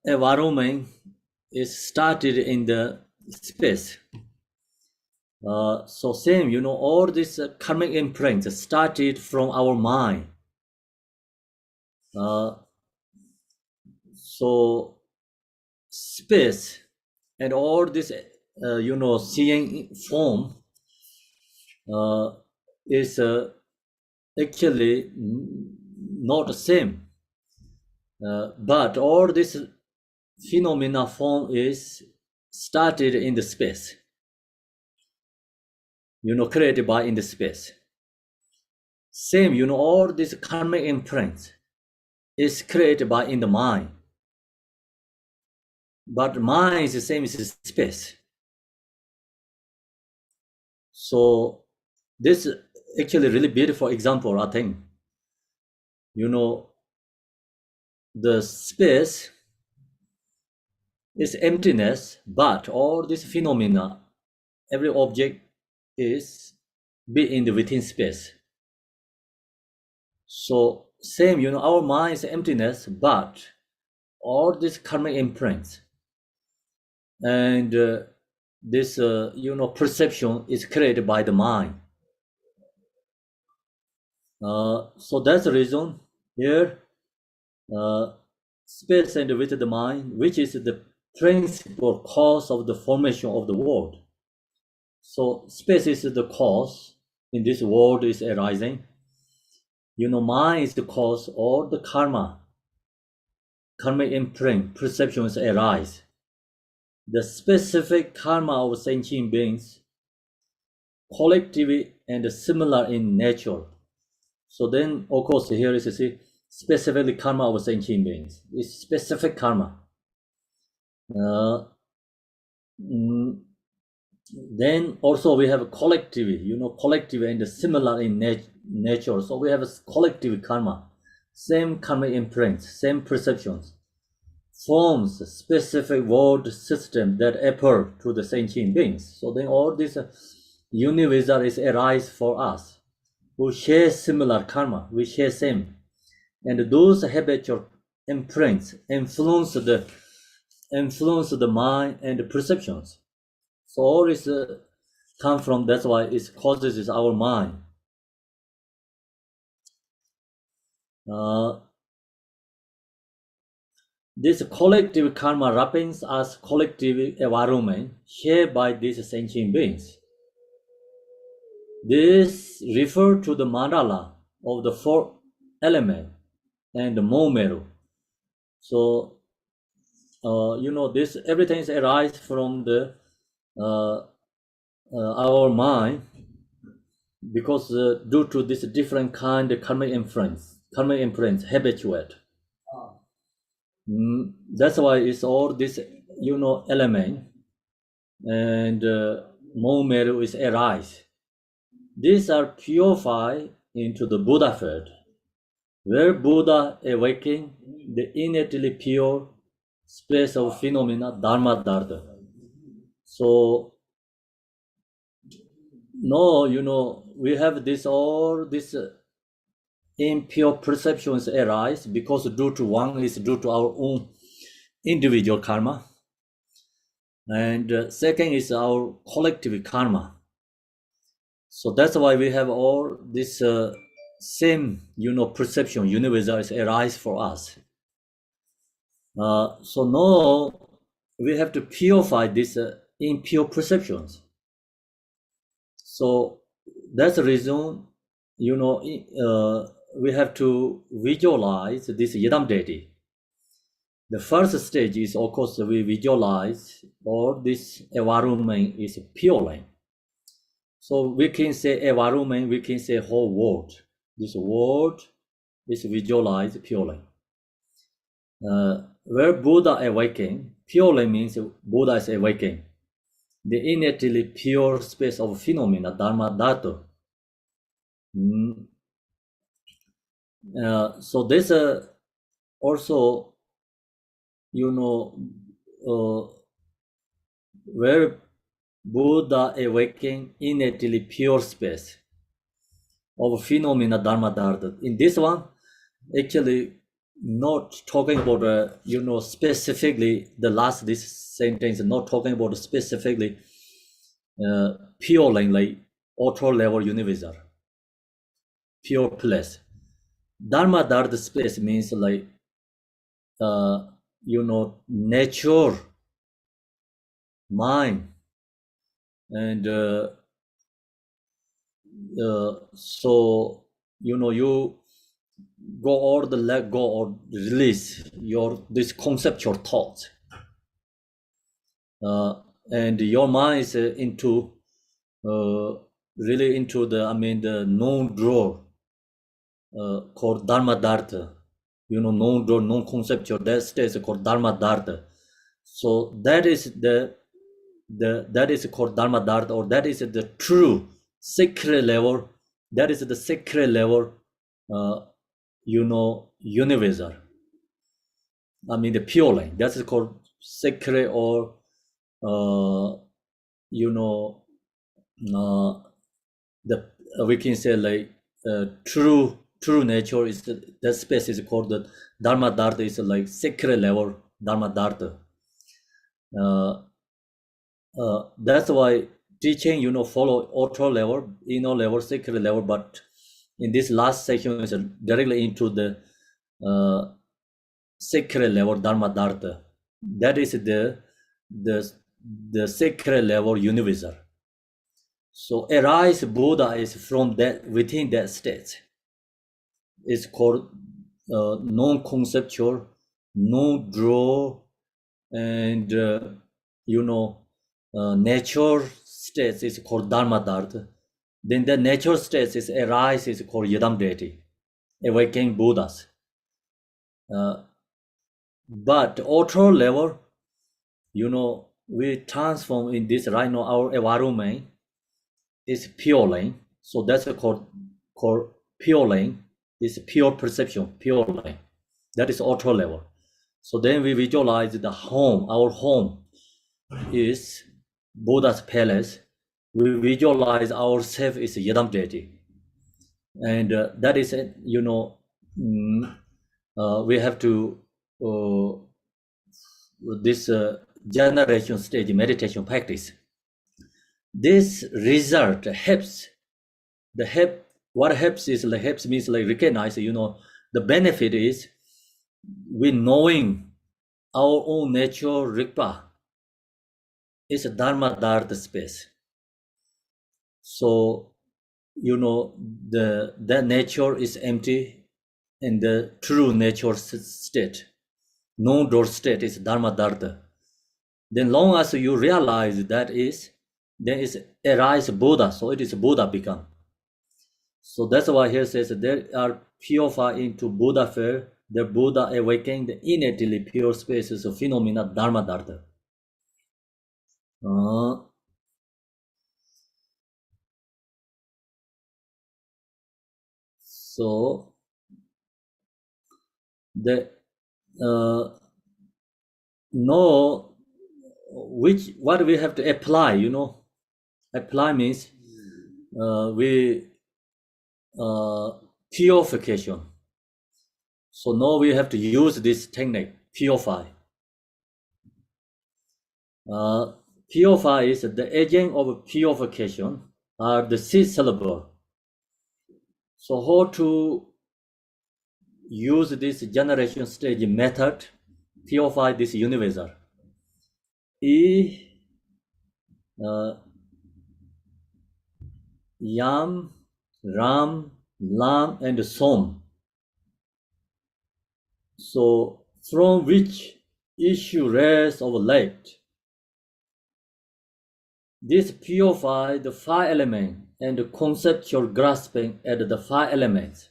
environment is started in the space. So same, all this karmic imprint started from our mind. So space and all this, seeing form is actually not the same. But all this phenomena form is started in the space, created by in the space. Same, all these karmic imprints is created by in the mind. But mind is the same as space. So this is actually really beautiful example, I think. The space is emptiness, but all these phenomena, every object is be in the within space. So same, our mind is emptiness, but all these karmic imprints and this perception is created by the mind. So that's the reason here, space and with the mind, which is the principal cause of the formation of the world. So space is the cause in this world is arising. Mind is the cause, or the karmic imprint, perceptions arise. The specific karma of sentient beings, collective and similar in nature. So then, of course, here is, you see, specifically karma of sentient beings. It's specific karma. Then also we have a collective, collective and similar in nature. So we have a collective karma, same karma imprints, same perceptions, forms a specific world system that appear to the sentient beings. So then all this universe is arise for us, who share similar karma, we share same, and those habitual imprints, influence the mind and the perceptions. So all is come from, that's why it causes our mind. This collective karma wrappings as collective environment shared by these sentient beings. This refers to the mandala of the four elements and the Momeru. So, this everything arises from the our mind, because due to this different kind of karmic imprints habituate. That's why it's all this, element and Momeru is arise. These are purified into the Buddhahood, where Buddha awakening the innately pure space of phenomena Dharma Dharma. So no, we have this all this impure perceptions arise because due to one is due to our own individual karma, and second is our collective karma. So that's why we have all this same perception universals arise for us. So now we have to purify these impure perceptions. So that's the reason we have to visualize this Yidam deity. The first stage is, of course, we visualize all this environment is pure. So we can say environment, we can say whole world. This world is visualized purely. Where Buddha awakened, purely means Buddha is awakened. The innately pure space of phenomena, Dharma Dhatu. So this also, where Buddha awakened innately pure space of phenomena Dharma Dharma. In this one, actually not talking about specifically the last this sentence, not talking about specifically pure like auto level universal, pure place. Dharma Dharma space means like nature, mind, and so you go or the let go or release your this conceptual thoughts, and your mind is into really into the the known drawer called Dharma Dharma. Known drawer, non conceptual, that state is called Dharma Dharma. So that is that is called Dharma Dharma, or that is the true sacred level. That is the sacred level, universal. The pure line. That's called sacred, or the we can say like true nature is that space is called the Dharma Dharma, is like sacred level Dharma Dharma. That's why teaching follow auto level, inner level, sacred level, but in this last section is directly into the sacred level Dharma Dharma. That is the sacred level universal. So arise Buddha is from that, within that state. It's called non-conceptual, non-draw, and nature states is called Dharma Dharma. Then the nature states is arise is called Yidam deity, awakening Buddhas. But auto level, we transform in this right now. Our environment is pure lane, so that's called pure lane. Is pure perception, pure lane. That is auto level. So then we visualize the home. Our home is Buddha's palace. We visualize ourselves is Yidam deity, and that is we have to this generation stage meditation practice. This result helps. What helps is like helps means like recognize. The benefit is we knowing our own nature Rigpa is a Dharma Dharma space. So that nature is empty and the true nature state, no door state is Dharma Dharma. Then long as you realize that is, then is arise Buddha, so it is Buddha become. So that's why here says there are purified into Buddha fair, the Buddha awakening the innately pure spaces of phenomena Dharma Dharma. So the know what we have to apply. Apply means we purification. So now we have to use this technique, purify. Purify is the agent of purification are the 6 syllable. So how to use this generation stage method, purify this universal. Yam, Ram, Lam, and Som. So from which issue rays of light. This purify the 5 elements and the conceptual grasping at the 5 elements.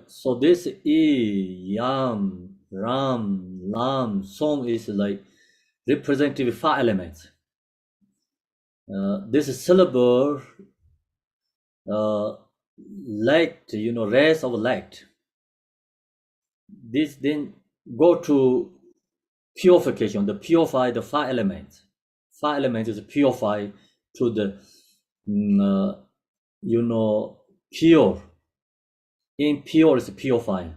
So this Yam, Ram, Lam, Som is like representative 5 elements. This syllable light, rays of light. This then go to purification, the purify the 5 elements. 5 elements is purify to the pure. Impure is purifying.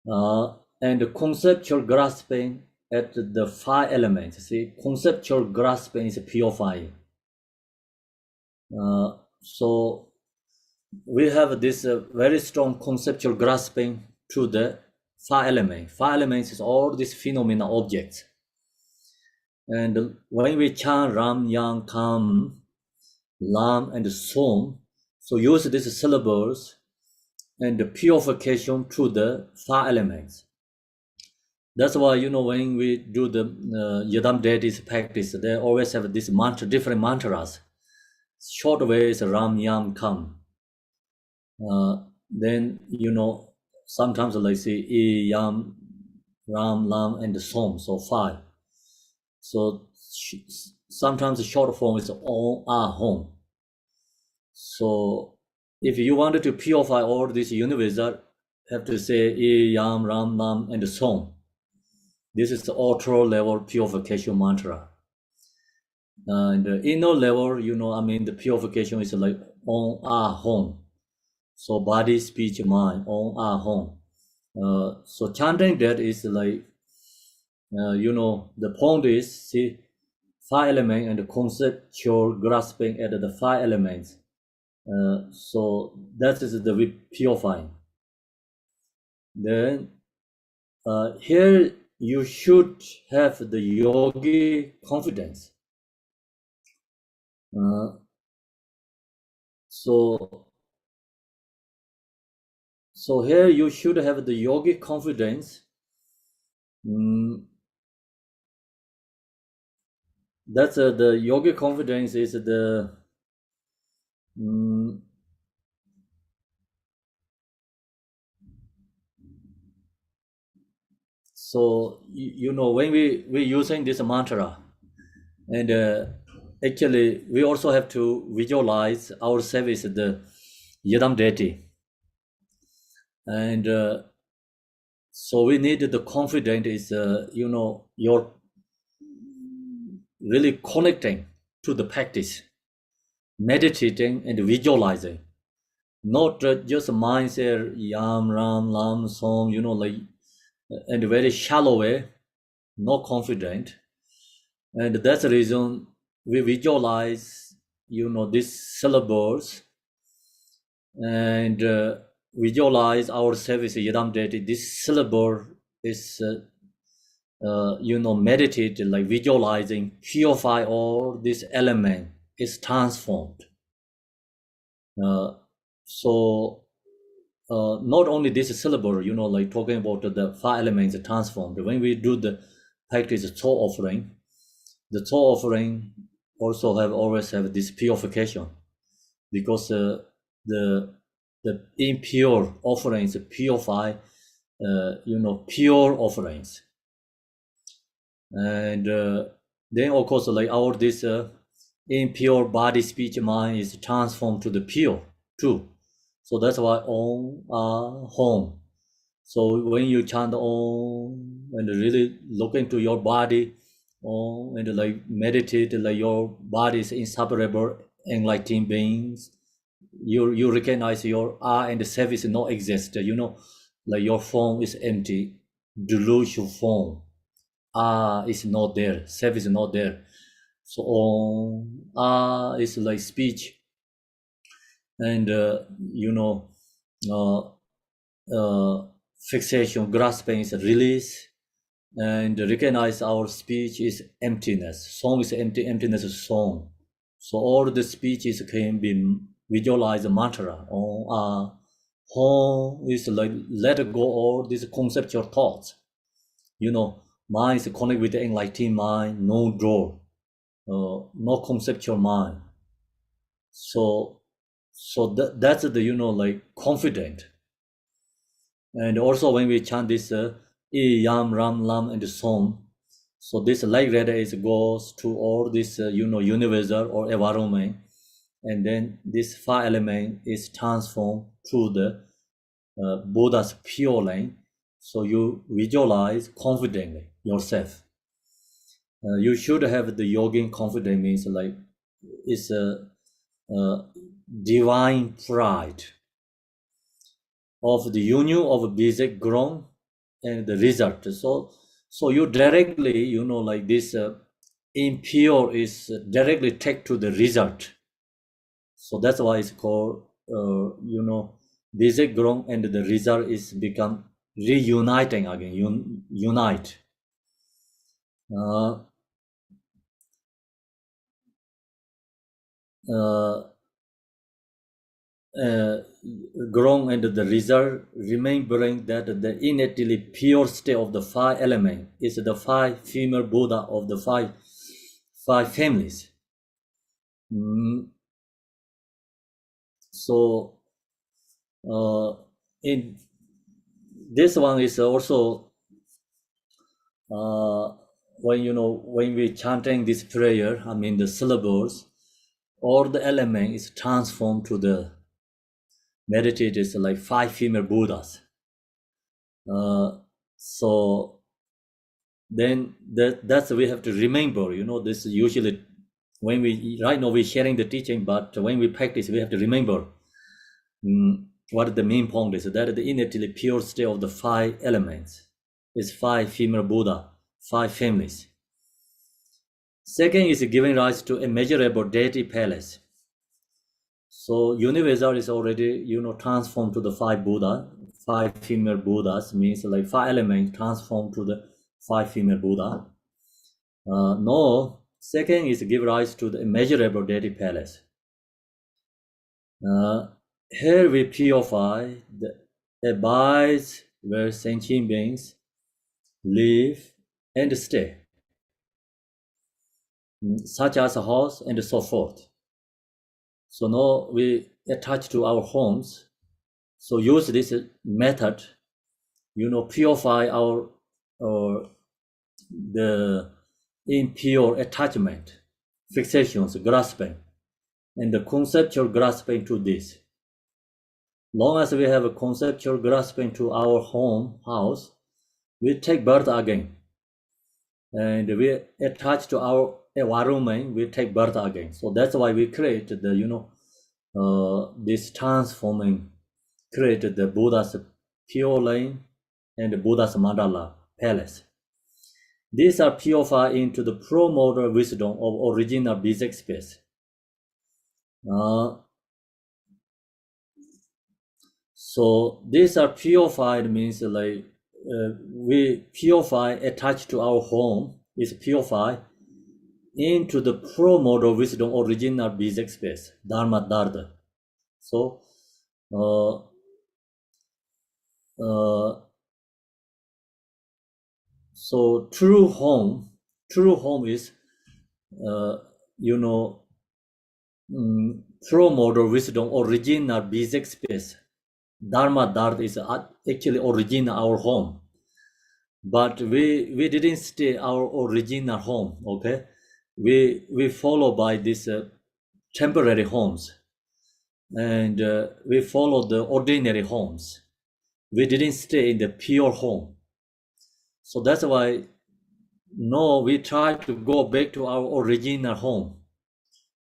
And the conceptual grasping at the 5 elements. See, conceptual grasping is purifying. So we have this very strong conceptual grasping to the 5 elements. 5 elements is all these phenomena objects. And when we chant Ram, Yang, Kam, Lam, and Som, so use these syllables and the purification to the 5 elements. That's why, when we do the Yadam deities practice, they always have this mantra, different mantras. Short way is Ram, Yang, Kam. Then, sometimes like say Yam, Ram, Lam, and Som, so 5. So sometimes the short form is Om, Ah, Hom. So if you wanted to purify all this universal, have to say Yam, Ram, Lam, and Som. This is the ultra level purification mantra. And the inner level, the purification is like Om, Ah, Hom. So body, speech, mind, Om, Ah, Hom. So chanting that is like, the point is, see, 5 elements and the conceptual grasping at the 5 elements. So that is the purifying. Then here you should have the yogi confidence. So here you should have the yogi confidence. That's the yogi confidence is the so when we're using this mantra, and actually we also have to visualize ourselves as the Yadam deity, and so we need the confidence is you're really connecting to the practice, meditating and visualizing. not just mindset, yam, ram, lam, som, like in a very shallow way, not confident. And that's the reason we visualize, these syllables and visualize our service yidam deity. This syllable is, meditate, like visualizing, purify all this element is transformed. So not only this syllable, like talking about the five elements transformed. When we do the practice soul offering, the soul offering also always have this purification, because the impure offerings purify, pure offerings, and then of course like our this impure body, speech, mind is transformed to the pure too. So that's why Om home. So when you chant Om and really look into your body, Om, and like meditate, like your body is inseparable enlightened beings, you recognize your I and the self is not exist. Like your form is empty, delusional form. Is not there, self is not there. So Om is like speech, and uh, fixation, grasping is release, and recognize our speech is emptiness. Song is empty, emptiness is song. So all the speeches can be visualized mantra. Home is like let go all these conceptual thoughts. Mind is connected with the enlightened mind, no door, no conceptual mind. So that's the like confident. And also when we chant this yam, ram, lam, and som, so this like that is goes to all this universal or environment, and then this five element is transformed through the Buddha's pure line. So you visualize confidently yourself. You should have the yogin confidence, means like it's a divine pride of the union of basic ground and the result. So you directly, like this impure is directly take to the result. So that's why it's called, basic ground, and the result is become reuniting again, unite. Uh, uh, ground and the result, remembering that the innately pure state of the five element is the five female Buddha of the five families. So in this one is also when we chanting this prayer, I mean the syllables, all the element is transformed to the meditators like five female Buddhas. So then that's we have to remember. This is usually when right now we're sharing the teaching, but when we practice, we have to remember what the main point is. That the innately pure state of the five elements is five female Buddha, five families. Second is giving rise to immeasurable deity palace. So universal is already, transformed to the five Buddha, five female Buddhas, means like five elements transformed to the five female Buddha. No, second is give rise to the immeasurable deity palace. Here we purify the abides where sentient beings live and stay, such as a house and so forth. So now we attach to our homes. So use this method, purify our the impure attachment, fixations, grasping, and the conceptual grasping to this. Long as we have a conceptual grasping to our house, we take birth again. And we attach to our environment, we take birth again. So that's why we create the, this transforming created the Buddha's pure lane and the Buddha's mandala palace. These are purified into the pro-modern wisdom of original Bizek space. So these are purified means like we purify attached to our home is purified into the pro-model wisdom original Bizek space, Dharma Dharda. So so true home is pro-model wisdom original Bizek space. Dharma Dharda is actually original our home. But we didn't stay our original home, okay? We follow by these temporary homes, and we follow the ordinary homes. We didn't stay in the pure home. So that's why we try to go back to our original home.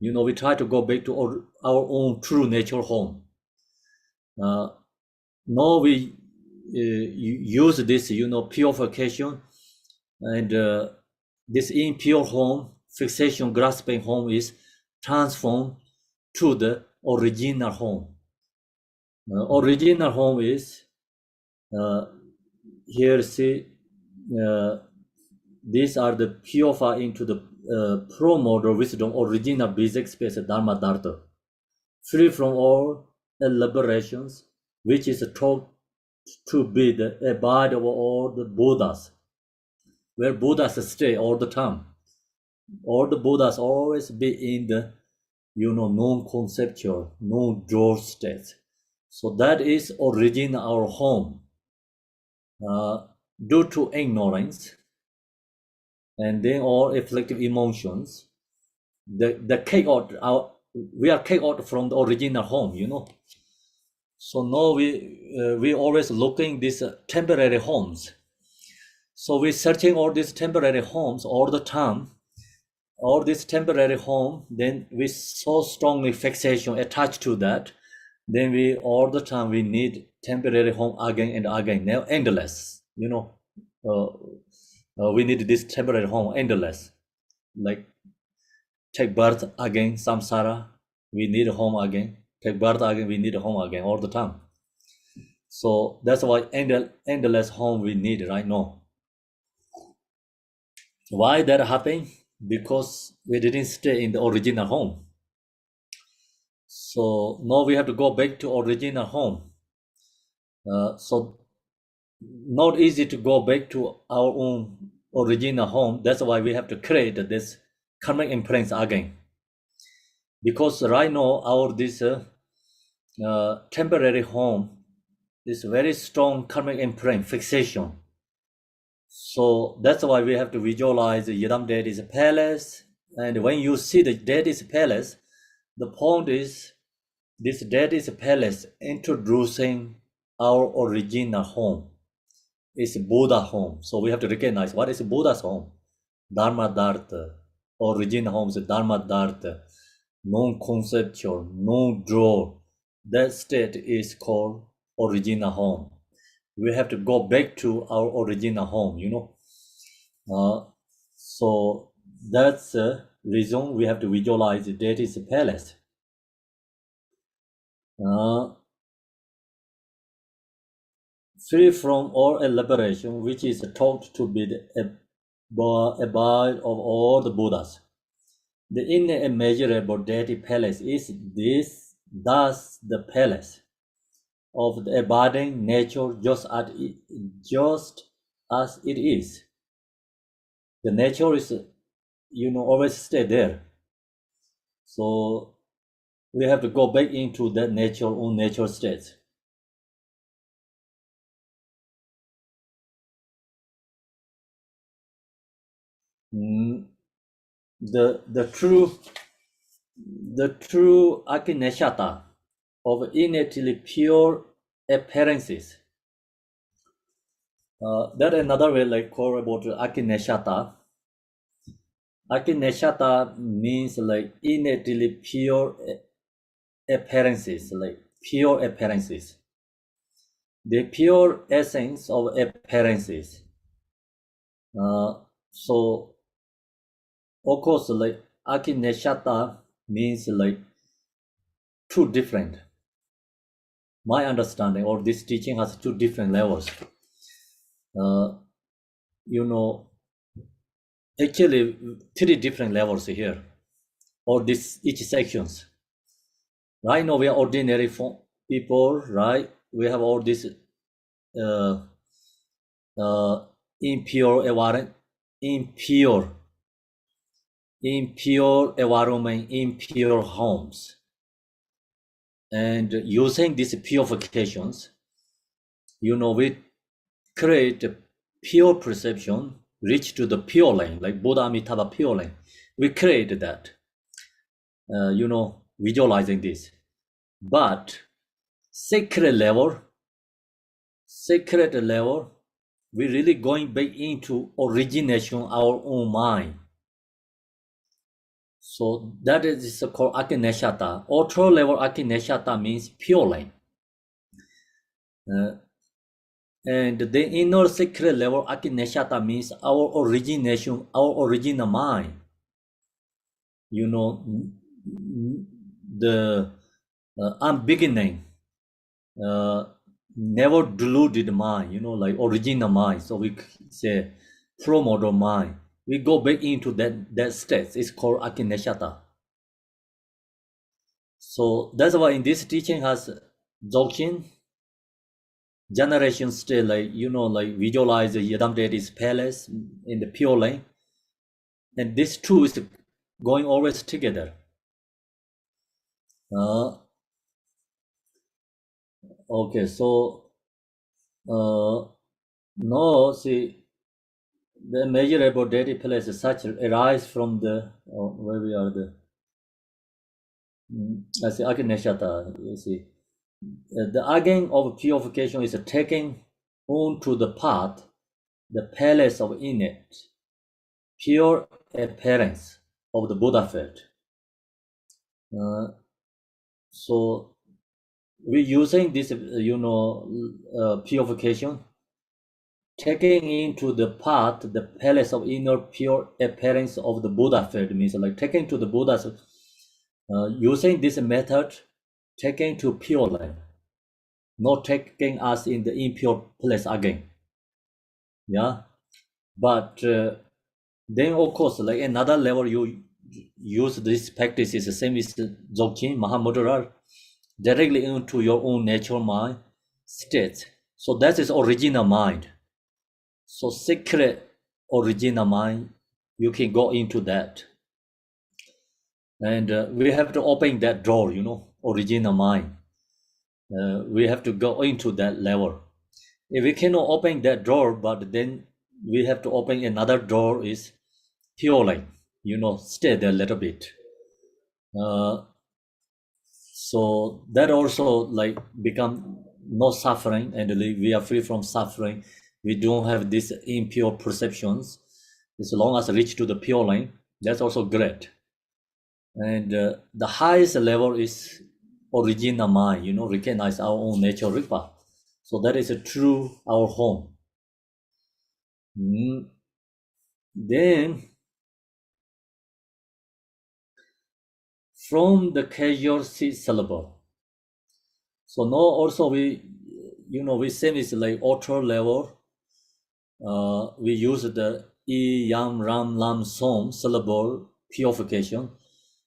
We try to go back to our own true nature home. Now we use this, purification, and this impure home, fixation, grasping home is transformed to the original home. Original home is here. See, these are the purified into the pro-model wisdom original basic space Dharma Dharta, free from all elaborations, which is taught to be the abide of all the Buddhas, where Buddhas stay all the time. All the Buddhas always be in the non-conceptual, non-draw state. So that is origin our home. Due to ignorance and then all afflictive emotions, the kick out we are kicked out from the original home, So now we always looking these temporary homes. So we searching all these temporary homes all the time. All this temporary home, then we so strongly fixation attached to that, then we all the time we need temporary home again and again, now endless. We need this temporary home endless. Like take birth again, samsara, we need a home again. Take birth again, we need a home again all the time. So that's why endless home we need right now. Why that happened? Because we didn't stay in the original home. So now we have to go back to original home. So not easy to go back to our own original home. That's why we have to create this karmic imprints again. Because right now our this temporary home is very strong karmic imprint fixation. So that's why we have to visualize the Yidam deity's palace. And when you see the deity's palace, the point is this deity's palace introducing our original home. It's Buddha home. So we have to recognize what is Buddha's home. Dharma Dharta. Original home is Dharma Dharta. Non-conceptual, non-draw. That state is called original home. We have to go back to our original home, So that's the reason we have to visualize the deity's palace. Free from all elaboration, which is taught to be the abide of all the Buddhas. The immeasurable deity palace is thus the palace of the abiding nature, just as it is. The nature is, always stay there. So we have to go back into that nature, own nature state. The true akineshata of innately pure appearances. That another way like call about akineshata. Akineshata means like innately pure appearances, like pure appearances. The pure essence of appearances. So of course, like akineshata means like two different. My understanding or this teaching has two different levels. You know, actually three different levels here, or this each sections. Right now we are ordinary people, right? We have all this uh, impure environment, impure environment, impure homes. And using these purifications, we create a pure perception, reach to the pure lane, like Buddha Amitabha pure lane. We create that, visualizing this. But sacred level, we really going back into origination, our own mind. So that is called Akineshata. Ultra level Akineshata means pure lane. And the inner sacred level Akineshata means our origination, our original mind. The unbeginning, never deluded mind, like original mind. So we say pro-model mind. We go back into that state. It's called Akineshata. So that's why in this teaching has Dzogchen, generation still like visualize the Yadam deity's palace in the pure lane. And this two is going always together. Okay, so no, see, the measurable deity place is such arise from the where we are the I see Akineshata. You see, the again of purification is taking onto the path, the palace of innate, pure appearance of the Buddha faith. So we using this, purification, taking into the path, the palace of inner pure appearance of the Buddha faith means like taking to the Buddha's, using this method, taking to pure land, not taking us in the impure place again. Yeah, but then of course, like another level, you use this practice is the same as Dzogchen, Mahamudra, directly into your own natural mind state. So that is original mind. So secret original mind, you can go into that. And we have to open that door, original mind. We have to go into that level. If we cannot open that door, but then we have to open another door is purely, stay there a little bit. So that also like become no suffering, and we are free from suffering. We don't have these impure perceptions. As long as reach to the pure line, that's also great. And the highest level is original mind, recognize our own nature ripa. So that is a true our home. Then from the casual syllable. So now also we same is like ultra level. We use the I Yam Ram Lam Som syllable purification.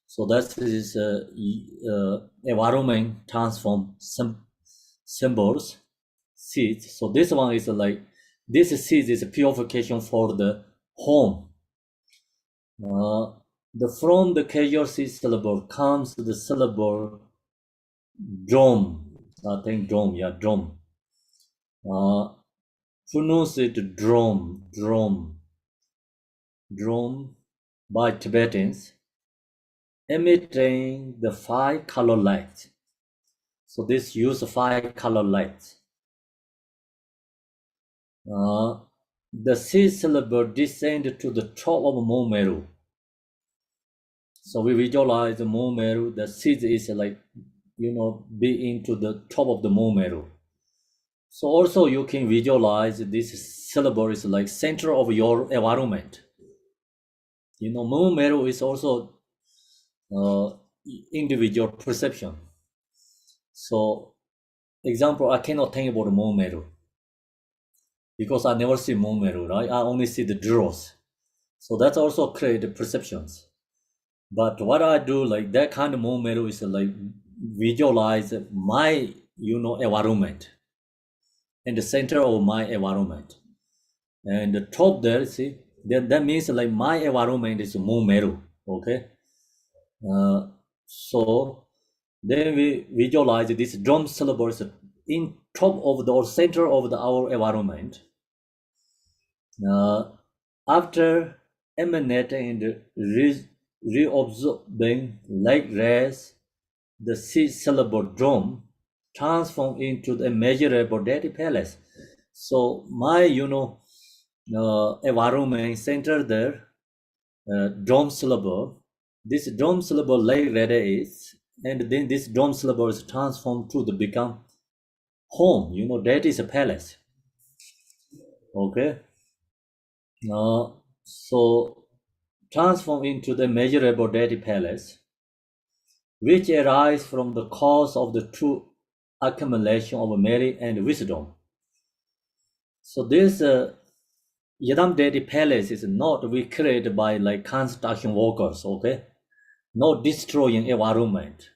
So that is environment transform symbols, seeds. So this one is like this seed is purification for the home. From the casual seed syllable comes the syllable drum. I think drum, yeah, drum. Pronounce it drum by Tibetans, emitting the 5-color light. So this use 5-color light. The seed syllable descend to the top of Momeru. So we visualize the Momeru. The seed is like be into the top of the moon meru. So also you can visualize this syllable is like center of your environment. Moon meru is also individual perception. So example, I cannot think about moon meru because I never see moon meru, right? I only see the drawers. So that's also create perceptions. But what I do, like that kind of moon meru is like visualize my, environment in the center of my environment. And the top there, see, that means like my environment is moon meru, okay? So then we visualize this drum syllables in top of the or center of our environment. After emanating and reabsorbing light rays, the syllable drum transform into the immeasurable deity palace. So my, environment center there, drum syllable. This drum syllable light ray is, and then this drum syllable is transformed to the become home. That is a palace. Okay. So transform into the measurable deity palace, which arise from the cause of the true accumulation of merit and wisdom. So this Yadam deity palace is not recreated by like construction workers, okay? Not destroying environment,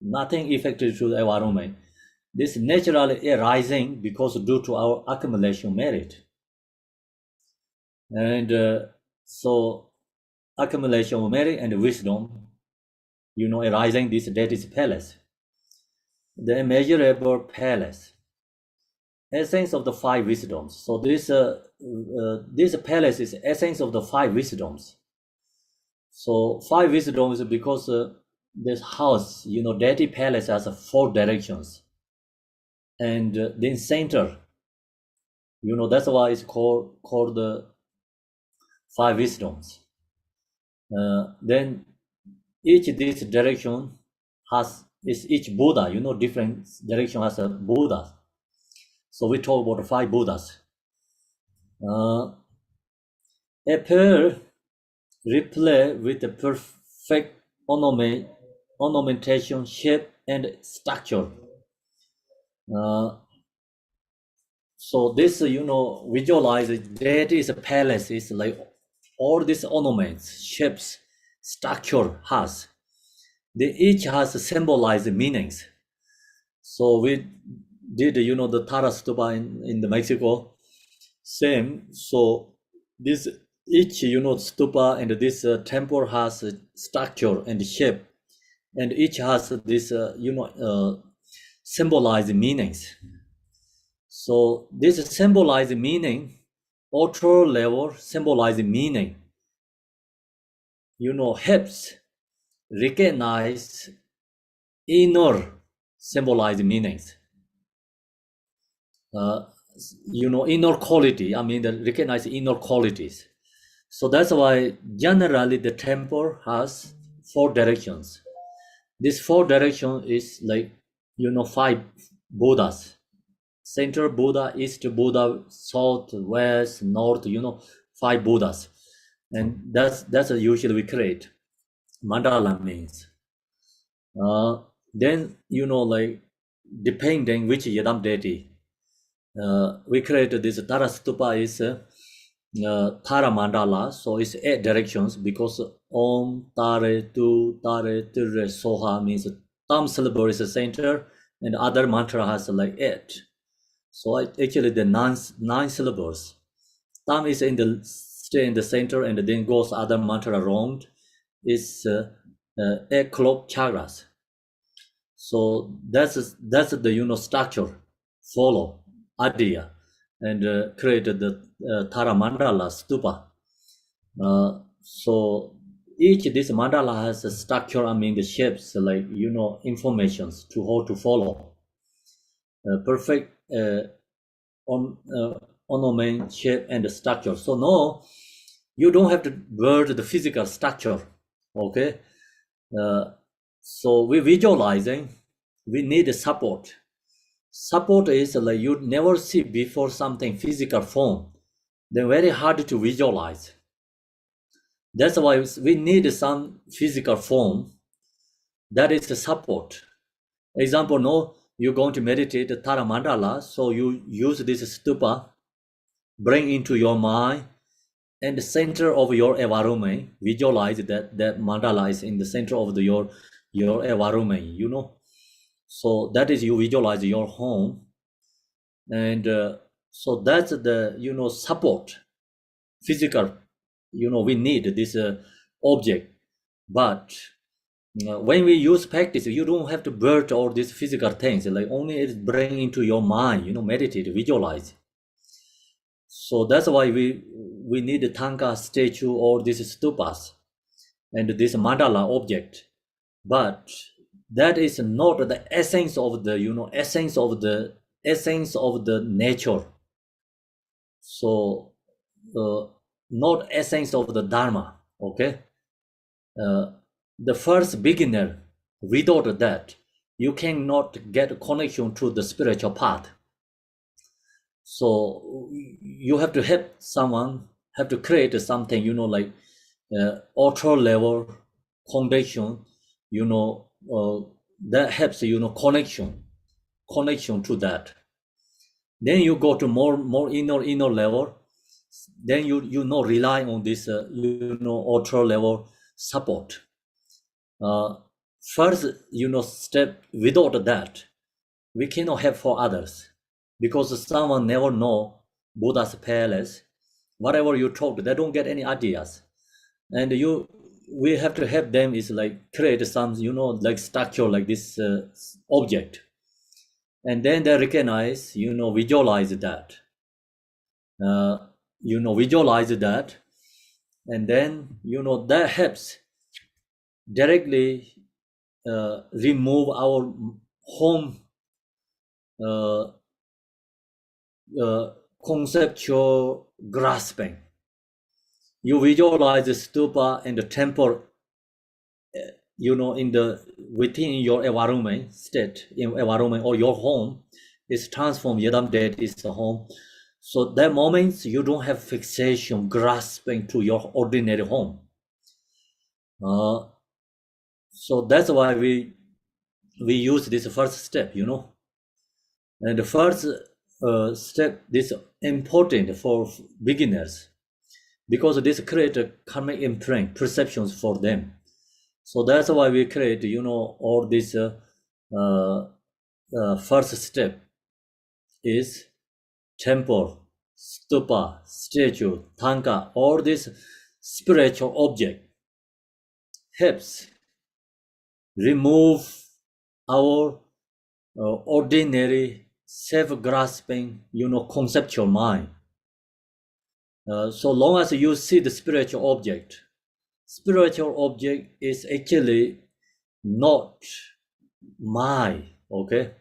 nothing effective to the environment. This naturally arising because due to our accumulation merit. And so accumulation of merit and wisdom, arising this that is palace. The immeasurable palace, essence of the five wisdoms. So this palace is essence of the five wisdoms. So five wisdoms because this house, deity palace has four directions, and then center. That's why it's called the five wisdoms. Then each this direction is each Buddha. Different direction has a Buddha. So we talk about the five Buddhas. Appear replay with the perfect ornamentation, shape, and structure. So this, visualize that is a palace. Is like all these ornaments, shapes, structure has. They each has symbolized meanings. So we did, the Tara Stupa in the Mexico. Same. So this each, stupa and this temple has a structure and shape, and each has this, symbolized meanings. So this symbolized meaning, author level symbolized meaning, helps recognize inner symbolized meanings. Inner quality. I mean, recognize inner qualities. So that's why generally the temple has four directions. This four direction is like, five Buddhas. Center Buddha, East Buddha, South, West, North, five Buddhas. And that's usually we create. Mandala means. Then, like, depending which Yadam deity, we created this Tara Stupa is Tara Mandala, so it's 8 directions because Om, Tare, Tu, Tare, Ture, Soha means Tam syllable is the center and other mantra has like 8. So actually the nine syllables. Tam is stay in the center and then goes other mantra around. Is 8 clock chakras. So that's the structure, follow idea, and created the Tara Mandala Stupa. So each this mandala has a structure. I mean the shapes, like informations to how to follow. Perfect ornament, shape, and structure. So no, you don't have to word the physical structure. Okay. So we're visualizing we need support. Support is like you never see before something physical form, then very hard to visualize. That's why we need some physical form that is the support. Example, no, you're going to meditate Tara Mandala, so you use this stupa, bring into your mind, and the center of your environment, visualize that mandala is in the center of your environment, you know. So that is you visualize your home, and so that's the support, physical. We need this object, but when we use practice, you don't have to burn all these physical things. Like only it bring into your mind, meditate, visualize. So that's why we need the tanka statue or these stupas and this mandala object. But that is not the essence of the essence of the nature. So not essence of the dharma. Okay. The first beginner, without that, you cannot get a connection to the spiritual path. So you have to help someone, have to create something, like ultra level foundation, that helps, connection to that. Then you go to more inner level. Then you rely on this ultra level support. First, step, without that, we cannot help for others, because someone never know Buddha's palace. Whatever you talk, they don't get any ideas, and we have to help them is like create some like structure like this object, and then they recognize, visualize that, visualize that, and then that helps directly remove our home conceptual grasping. You visualize the stupa and the temple, in the within your environment state, environment or your home is transformed. Yadam dead is the home. So that moment you don't have fixation, grasping to your ordinary home. So that's why we use this first step, and the first step is important for beginners, because this create a karmic imprint perceptions for them. So that's why we create, all this first step is temple, stupa, statue, tanka, all this spiritual object helps remove our ordinary self-grasping, conceptual mind. So long as you see the spiritual object is actually not my, okay?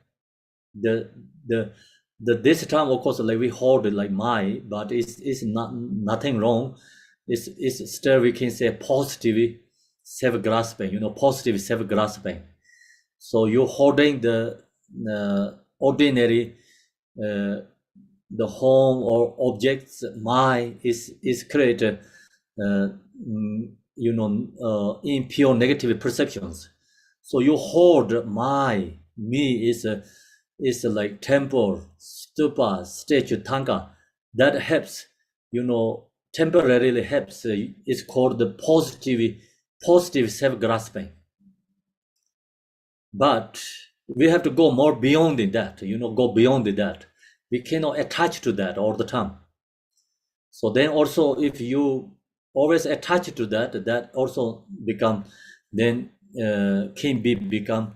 This time, of course, like we hold it like my, but it's not nothing wrong. It's still, we can say, positive self-grasping, positive self-grasping. So you're holding the ordinary, the home or objects, my is created, impure negative perceptions. So you hold my, me is like temple, stupa, statue, tanka. That helps, temporarily helps. It's called the positive self-grasping. But we have to go more beyond that, go beyond that. We cannot attach to that all the time. So then also, if you always attach to that, that also become, then can be become,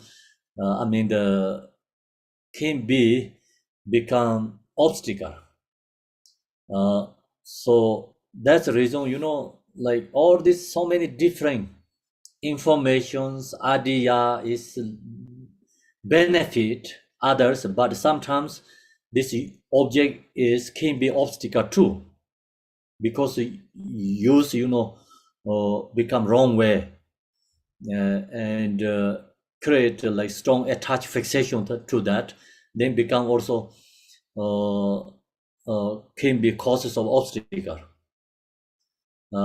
can be become obstacle. So that's the reason, like all this, so many different informations, idea is benefit others, but sometimes this object can be obstacle too, because use become wrong way, and create like strong attached fixation to that, then become also can be causes of obstacle.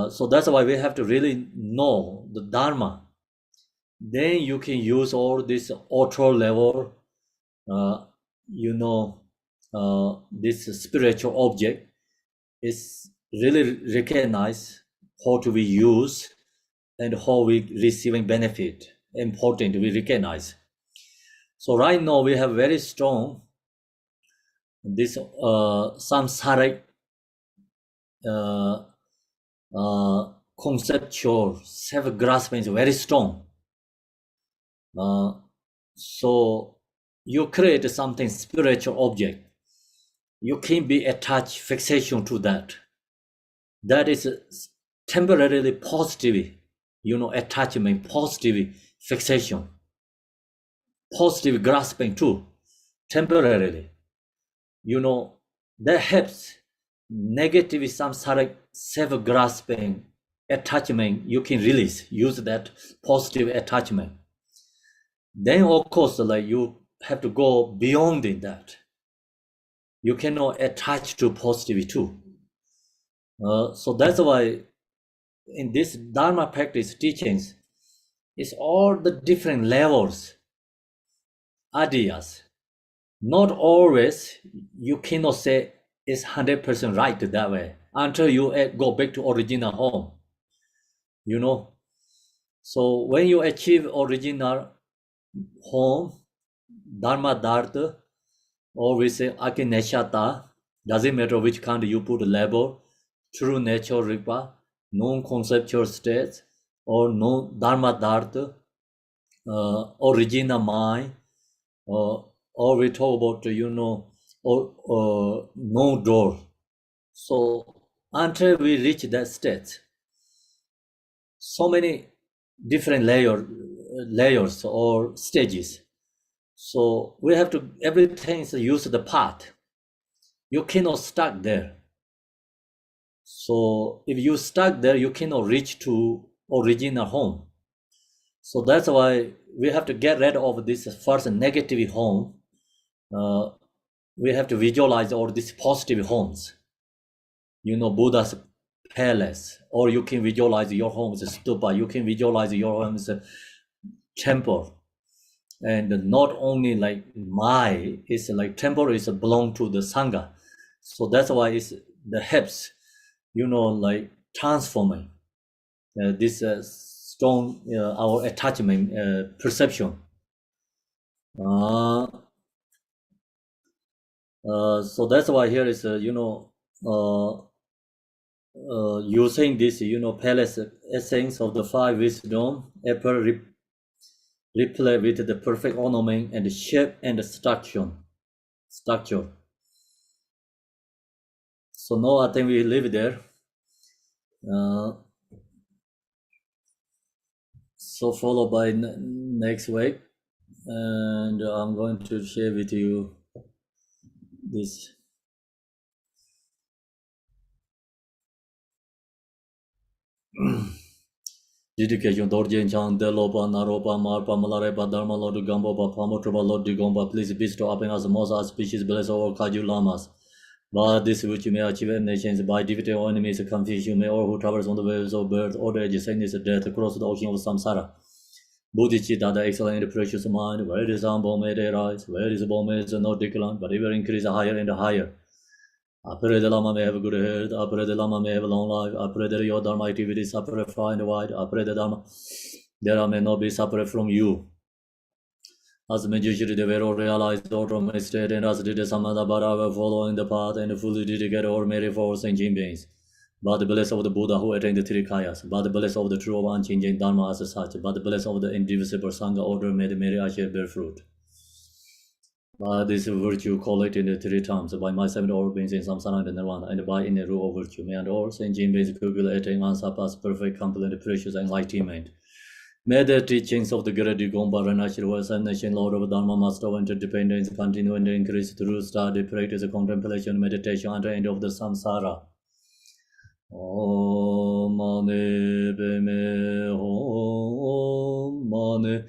So that's why we have to really know the Dharma. Then you can use all this auto level, this spiritual object is really recognize how to be used and how we receiving benefit. Important we recognize. So right now we have very strong this samsaric conceptual self-grasping is very strong. So you create something spiritual object. You can be attached fixation to that. That is temporarily positive, attachment, positive fixation, positive grasping too, temporarily. That helps negative samsaric self-grasping attachment. You can release, use that positive attachment. Then of course, like you have to go beyond that. You cannot attach to positivity too. So that's why in this Dharma practice teachings, it's all the different levels, ideas. Not always you cannot say it's 100% right that way until you go back to original home. So when you achieve original home, Dharma Dharta, or we say Akineshata, doesn't matter which kind you put label, true nature Ripa, non-conceptual states, or no Dharma Dharta, original mind, or we talk about, or no door. So until we reach that state, so many different layers or stages. So we have to, everything is use the path. You cannot stuck there. So if you stuck there, you cannot reach to original home. So that's why we have to get rid of this first negative home. We have to visualize all these positive homes. Buddha's palace, or you can visualize your home as a stupa. You can visualize your home as a temple. And not only like it's like temple is belong to the Sangha. So that's why it's the helps, like transforming this strong our attachment perception. So that's why here is using this palace essence of the five wisdom, apple replay with the perfect ornament and shape and structure. So now I think we leave there. So followed by next week, and I'm going to share with you this. Dedication Dorjen Chan Delopa Naropa Marpa Malarepa Dharma Lord Gamba Pamotraba Lord Digomba, please bestow upon us most auspicious bless all Kaju Lamas. By this which you may achieve nations, by defeating all enemies, confuse you may all who travels on the waves of birth, old age, sickness, death, across the ocean of samsara. Bodhicitta, the excellent and precious mind, where it is humble may they rise, where is born may not decline, but ever increase higher and higher. I pray the Lama may have a good health. I pray the Lama may have a long life. I pray that your Dharma activities suffer far and wide. I pray the Dharma there may not be separate from you. As Manjushri the Vero realized order may state, and as did the Samada Bharava following the path and fully dedicate all merit for sentient beings. By the bless of the Buddha who attained the three kayas, by the bless of the true unchanging Dharma as such, by the bless of the indivisible Sangha order may the merit actually bear fruit. By this virtue collected 3 times, by my 7 all beings in samsara and nirvana, and by in the rule of virtue, may and all sentient beings calculating ansapas perfect, complete, precious enlightenment. May the teachings of the great Gompa Ranashirwa Nation, Lord of Dharma, Master of Interdependence, continue and increase through study, practice, contemplation, meditation, and the end of the samsara. Om Mani Padme Hum Mani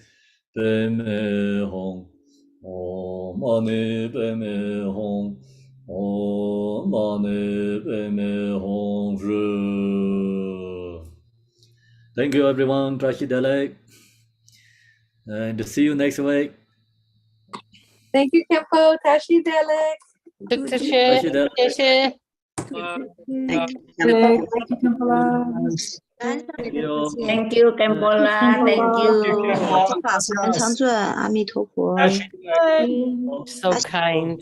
北美吽，唵嘛呢呗美吽，唵嘛呢呗美吽日。Thank you, everyone. Trashi Delek. And see you next week. Thank you, Kempo. Tashi Delek. 这些，谢谢。Thank Thank you, Kempo. See you. Thank you, Cambola. Thank you. 法师们常转，阿弥陀佛。So kind.